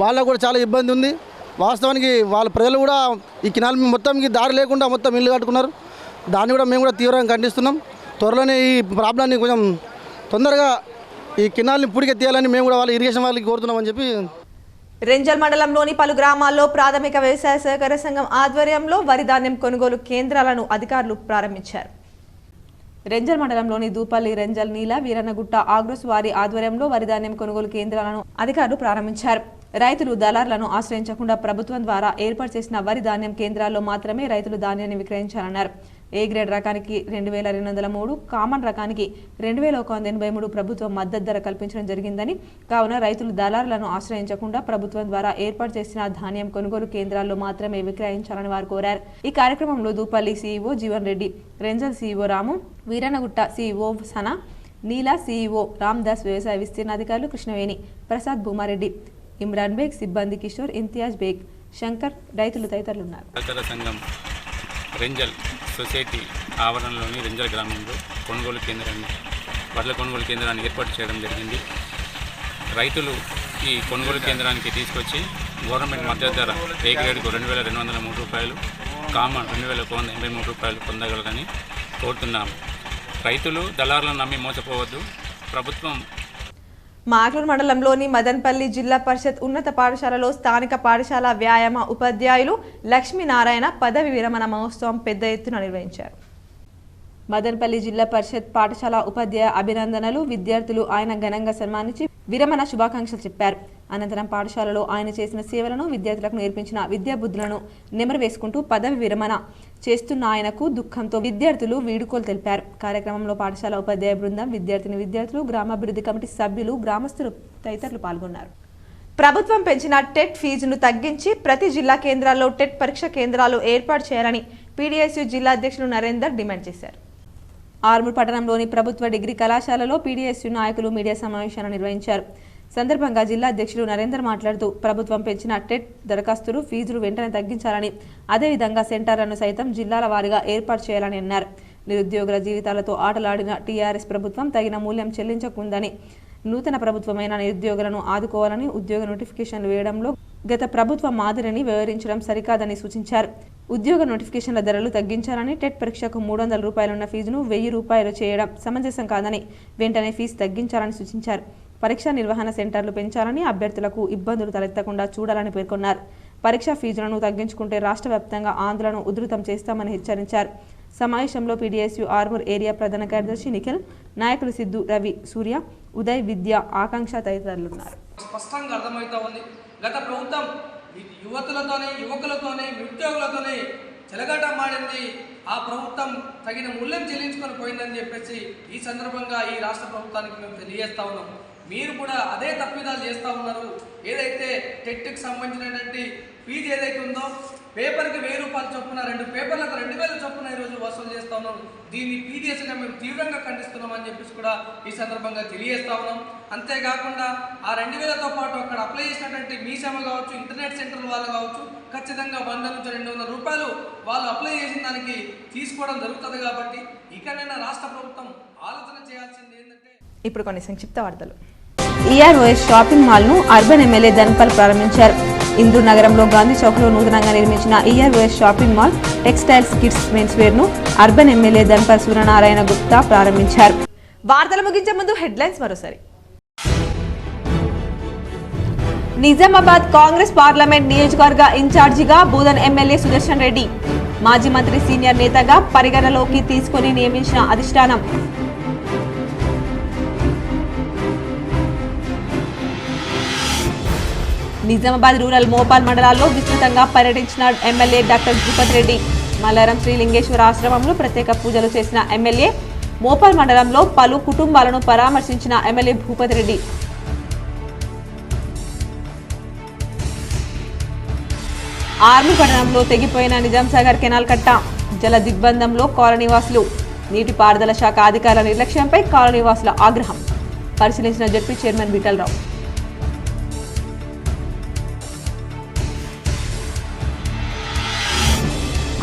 వాళ్ళకు కూడా చాలా ఇబ్బంది ఉంది. వాస్తవానికి వాళ్ళ ప్రజలు కూడా ఈ కెనాల్ మొత్తంకి దారి లేకుండా మొత్తం ఇల్లు కట్టుకున్నారు. దాన్ని కూడా మేము కూడా తీవ్రంగా ఖండిస్తున్నాం. త్వరలోనే ఈ ప్రాబ్లాన్ని కొంచెం తొందరగా ఈ కెనాల్ని పూడికెత్తేయాలని మేము కూడా వాళ్ళ ఇరిగేషన్ వాళ్ళకి కోరుతున్నామని చెప్పి. రెంజల్ మండలంలోని పలు గ్రామాల్లో ప్రాథమిక వ్యవసాయ సహకార సంఘం ఆధ్వర్యంలో వరి ధాన్యం కొనుగోలు కేంద్రాలను అధికారులు ప్రారంభించారు. రెంజల్ మండలంలోని దూపల్లి, రెంజల్, నీల, వీరన్నగుట్ట ఆగ్రోస్ వారి ఆధ్వర్యంలో వరి ధాన్యం కొనుగోలు కేంద్రాలను అధికారులు ప్రారంభించారు. రైతులు దళారులను ఆశ్రయించకుండా ప్రభుత్వం ద్వారా ఏర్పాటు చేసిన వరి ధాన్యం కేంద్రాల్లో మాత్రమే రైతులు ధాన్యాన్ని విక్రయించాలన్నారు. ఏ గ్రేడ్ రకానికి 2203, కామన్ రకానికి 2183 ప్రభుత్వం మద్దతు ధర కల్పించడం జరిగిందని, కావున రైతులు దళారులను ఆశ్రయించకుండా ప్రభుత్వం ద్వారా ఏర్పాటు చేసిన ధాన్యం కొనుగోలు కేంద్రాల్లో మాత్రమే విక్రయించాలని వారు కోరారు. ఈ కార్యక్రమంలో దూపల్లి సీఈఓ జీవన్ రెడ్డి, రెంజల్ సీఈఓ రాము, వీరన్నగుట్ట సీఈఓ సనా, నీలా సీఈఓ రామ్దాస్, వ్యవసాయ విస్తీర్ణాధికారులు కృష్ణవేణి, ప్రసాద్, భూమారెడ్డి, ఇమ్రాన్ బేగ్, సిబ్బంది కిషోర్, ఇంతియాజ్ బేగ్, శంకర్, రైతులు తదితరులు ఉన్నారు. రెంజల్ సొసైటీ ఆవరణలోని రెంజల్ గ్రామంలో వడ్ల కొనుగోలు కేంద్రాన్ని ఏర్పాటు చేయడం జరిగింది. రైతులు ఈ కొనుగోలు కేంద్రానికి తీసుకొచ్చి గవర్నమెంట్ మద్దతు ధర ఏ గ్రేడ్కు 2203 రూపాయలు, కామన్ 2183 రూపాయలు పొందగలరని కోరుతున్నాము. రైతులు దళారులను నమ్మి మోసపోవద్దు. ప్రభుత్వం మాక్లూరు మండలంలోని మదన్పల్లి జిల్లా పరిషత్ ఉన్నత పాఠశాలలో స్థానిక పాఠశాల వ్యాయామ ఉపాధ్యాయులు లక్ష్మీనారాయణ పదవి విరమణ మహోత్సవం పెద్ద ఎత్తున నిర్వహించారు. మదన్పల్లి జిల్లా పరిషత్ పాఠశాల ఉపాధ్యాయ అభినందనలు విద్యార్థులు ఆయన ఘనంగా సన్మానించి విరమణ శుభాకాంక్షలు చెప్పారు. అనంతరం పాఠశాలలో ఆయన చేసిన సేవలను, విద్యార్థులకు నేర్పించిన విద్యాబుద్ధులను నెమరు వేసుకుంటూ పదవి విరమణ చేస్తున్న ఆయనకు దుఃఖంతో విద్యార్థులు వీడుకోలు తెలిపారు. కార్యక్రమంలో పాఠశాల ఉపాధ్యాయ బృందం, విద్యార్థులు, గ్రామాభివృద్ధి కమిటీ సభ్యులు, గ్రామస్తులు తదితరులు పాల్గొన్నారు. ప్రభుత్వం పెంచిన టెట్ ఫీజును తగ్గించి ప్రతి జిల్లా కేంద్రాల్లో టెట్ పరీక్ష కేంద్రాలు ఏర్పాటు చేయాలని పీడీఎస్యూ జిల్లా అధ్యక్షులు నరేందర్ డిమాండ్ చేశారు. ఆర్మూర్ పట్టణంలోని ప్రభుత్వ డిగ్రీ కళాశాలలో పీడీఎస్యూ నాయకులు మీడియా సమావేశాన్ని నిర్వహించారు. సందర్భంగా జిల్లా అధ్యక్షులు నరేందర్ మాట్లాడుతూ ప్రభుత్వం పెంచిన టెట్ దరఖాస్తులు ఫీజులు వెంటనే తగ్గించాలని, అదేవిధంగా సెంటర్లను సైతం జిల్లాల వారీగా ఏర్పాటు చేయాలని అన్నారు. నిరుద్యోగుల జీవితాలతో ఆటలాడిన టీఆర్ఎస్ ప్రభుత్వం తగిన మూల్యం చెల్లించకుందని, నూతన ప్రభుత్వమైన నిరుద్యోగులను ఆదుకోవాలని, ఉద్యోగ నోటిఫికేషన్లు వేయడంలో గత ప్రభుత్వ మాదిరిని వివరించడం సరికాదని సూచించారు. ఉద్యోగ నోటిఫికేషన్ల ధరలు తగ్గించాలని, టెట్ పరీక్షకు 300 రూపాయలున్న ఫీజును 1000 రూపాయలు చేయడం సమంజసం కాదని, వెంటనే ఫీజు తగ్గించాలని సూచించారు. పరీక్షా నిర్వహణ సెంటర్లు పెంచాలని, అభ్యర్థులకు ఇబ్బందులు తలెత్తకుండా చూడాలని పేర్కొన్నారు. పరీక్షా ఫీజులను తగ్గించుకుంటే రాష్ట్ర వ్యాప్తంగా ఆందోళన ఉధృతం చేస్తామని హెచ్చరించారు. సమావేశంలో పీడీఎస్యూ ఆర్మూర్ ఏరియా ప్రధాన కార్యదర్శి నిఖిల్, నాయకులు సిద్ధు, రవి, సూర్య, ఉదయ్, విద్య, ఆకాంక్ష తదితరులు ఉన్నారు. స్పష్టంగా అర్థమవుతా ఉంది. గత ప్రభుత్వం యువతులతోనే, యువకులతోనే, నిరుద్యోగులతోనే చెలగాటమాడింది. ఆ ప్రభుత్వం తగిన మూల్యం చెల్లించుకొని పోయిందని చెప్పేసి ఈ సందర్భంగా ఈ రాష్ట్ర ప్రభుత్వానికి మేము తెలియజేస్తా ఉన్నాం. మీరు కూడా అదే తప్పిదాలు చేస్తూ ఉన్నారు. ఏదైతే టెట్కి సంబంధించినటువంటి ఫీజు ఏదైతే ఉందో పేపర్కి 1000 రూపాయలు చొప్పున 2 పేపర్లకు 2000 చొప్పున ఈరోజు వసూలు చేస్తూ ఉన్నాం. దీన్ని పీడీఎస్గా మేము తీవ్రంగా ఖండిస్తున్నామని చెప్పేసి కూడా ఈ సందర్భంగా తెలియజేస్తా ఉన్నాం. అంతేకాకుండా ఆ 2000తో పాటు అక్కడ అప్లై చేసినటువంటి మీ సేవ కావచ్చు, ఇంటర్నెట్ సెంటర్ వాళ్ళు కావచ్చు, ఖచ్చితంగా 100 నుంచి 200 రూపాయలు వాళ్ళు అప్లై చేసిన దానికి తీసుకోవడం జరుగుతుంది. కాబట్టి ఇకనైనా రాష్ట్ర ప్రభుత్వం ఆలోచన చేయాల్సింది ఏంటంటే, ఇప్పుడు కొన్ని సంక్షిప్త వార్తలు. ఈఆర్ఓఎస్ షాపింగ్ మాల్ను అర్బన్ ఎమ్మెల్యే ధన్పాల్ ప్రారంభించారు. ఇందూర్ నగరంలో గాంధీ చౌక్లో నూతనంగా నిర్మించిన EROS shopping mall textiles, kids, mens వేర్ను అర్బన్ ఎమ్మెల్యే ధన్పాల్ సూర్యనారాయణ గుప్తా ప్రారంభించారు. వార్తలు ముగించే ముందు హెడ్లైన్స్ మరోసారి. నిజామాబాద్ కాంగ్రెస్ పార్లమెంట్ నియోజకవర్గ ఇన్ఛార్జిగా బూదన్ ఎమ్మెల్యే సుదర్శన్ రెడ్డి, మాజీ మంత్రి సీనియర్ నేతగా పరిగణలోకి తీసుకుని నియమించిన అధిష్టానం. నిజామాబాద్ రూరల్ మోపాల్ మండలాల్లో విస్తృతంగా పర్యటించిన ఎమ్మెల్యే డాక్టర్ భూపత్ రెడ్డి. మల్లారం శ్రీ లింగేశ్వర ఆశ్రమంలో ప్రత్యేక పూజలు చేసిన ఎమ్మెల్యే. మోపాల్ మండలంలో పలు కుటుంబాలను పరామర్శించిన ఎమ్మెల్యే భూపత్ రెడ్డి. ఆర్మూర్ పట్టణంలో తెగిపోయిన నిజాంసాగర్ కెనాల్ కట్ట, జల దిగ్బంధంలో కాలనీవాసులు. నీటిపారుదల శాఖ అధికారుల నిర్లక్ష్యంపై కాలనీవాసుల ఆగ్రహం. పరిశీలించిన జడ్పీ చైర్మన్ విఠలరావు.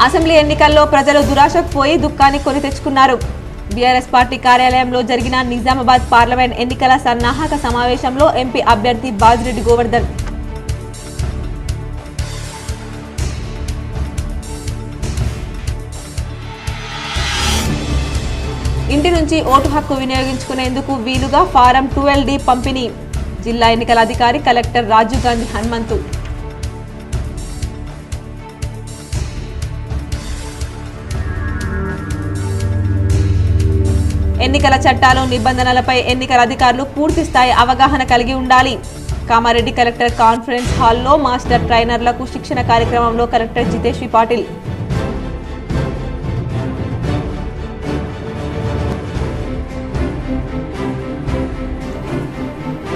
అసెంబ్లీ ఎన్నికల్లో ప్రజలు దురాశకు పోయి దుఃఖాన్ని కొని తెచ్చుకున్నారు. బీఆర్ఎస్ పార్టీ కార్యాలయంలో జరిగిన నిజామాబాద్ పార్లమెంట్ ఎన్నికల సన్నాహక సమావేశంలో ఎంపీ అభ్యర్థి బాజిరెడ్డి గోవర్ధన్. ఇంటి నుంచి ఓటు హక్కు వినియోగించుకునేందుకు వీలుగా ఫారం 12D పంపిణీ. జిల్లా ఎన్నికల అధికారి కలెక్టర్ రాజీవ్ గాంధీ హనుమంతు. ఎన్నికల చట్టాలు, నిబంధనలపై ఎన్నికల అధికారులు పూర్తి స్థాయి అవగాహన కలిగి ఉండాలి. కామారెడ్డి కలెక్టర్ కాన్ఫరెన్స్ హాల్లో మాస్టర్ ట్రైనర్లకు శిక్షణ కార్యక్రమంలో కలెక్టర్ జితేశ్వరి పాటిల్.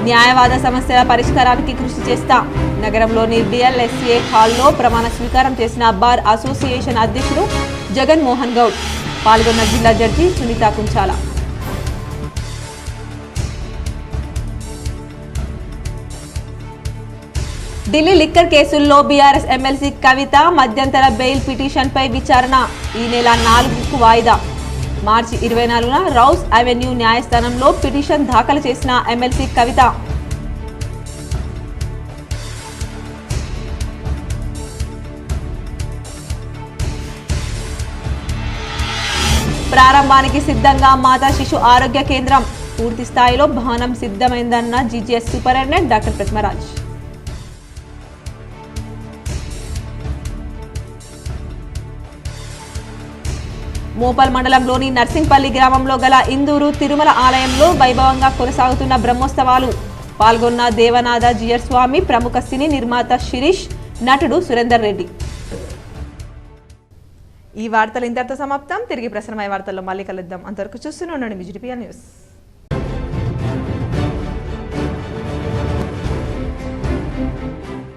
న్యాయవాద సమస్యల పరిష్కారానికి కృషి చేస్తా. నగరంలోని డిఎల్ఎస్ఏ హాల్లో ప్రమాణ స్వీకారం చేసిన బార్ అసోసియేషన్ అధ్యక్షుడు జగన్ మోహన్ గౌడ్. పాల్గొన్న జిల్లా జడ్జి సునీత కుంచాల. ఢిల్లీ లిక్కర్ కేసుల్లో బీఆర్ఎస్ ఎమ్మెల్సీ కవిత మధ్యంతర బెయిల్ పిటిషన్పై విచారణ ఈ నెల 4కు వాయిదా. మార్చి 24న రౌస్ అవెన్యూ న్యాయస్థానంలో పిటిషన్ దాఖలు చేసిన ఎమ్మెల్సీ కవిత. ప్రారంభానికి సిద్ధంగా మాతా శిశు ఆరోగ్య కేంద్రం. పూర్తి స్థాయిలో భవనం సిద్ధమైందన్న GGS superintendent doctor Pratimaraj. Mopal మండలంలోని నర్సింగ్పల్లి గ్రామంలో గల ఇందూరు తిరుమల ఆలయంలో వైభవంగా కొనసాగుతున్న బ్రహ్మోత్సవాలు. పాల్గొన్న దేవనాథ జియర్ స్వామి, ప్రముఖ సినీ నిర్మాత శిరీష్, నటుడు సురేందర్ రెడ్డి. ఈ వార్తలు ఇంతటితో సమాప్తం. తిరిగి ప్రసారమయ్యే వార్తల్లో మళ్ళీ కలుద్దాం. అంతవరకు చూస్తూనే ఉండండి విజిటిపిఆర్ న్యూస్.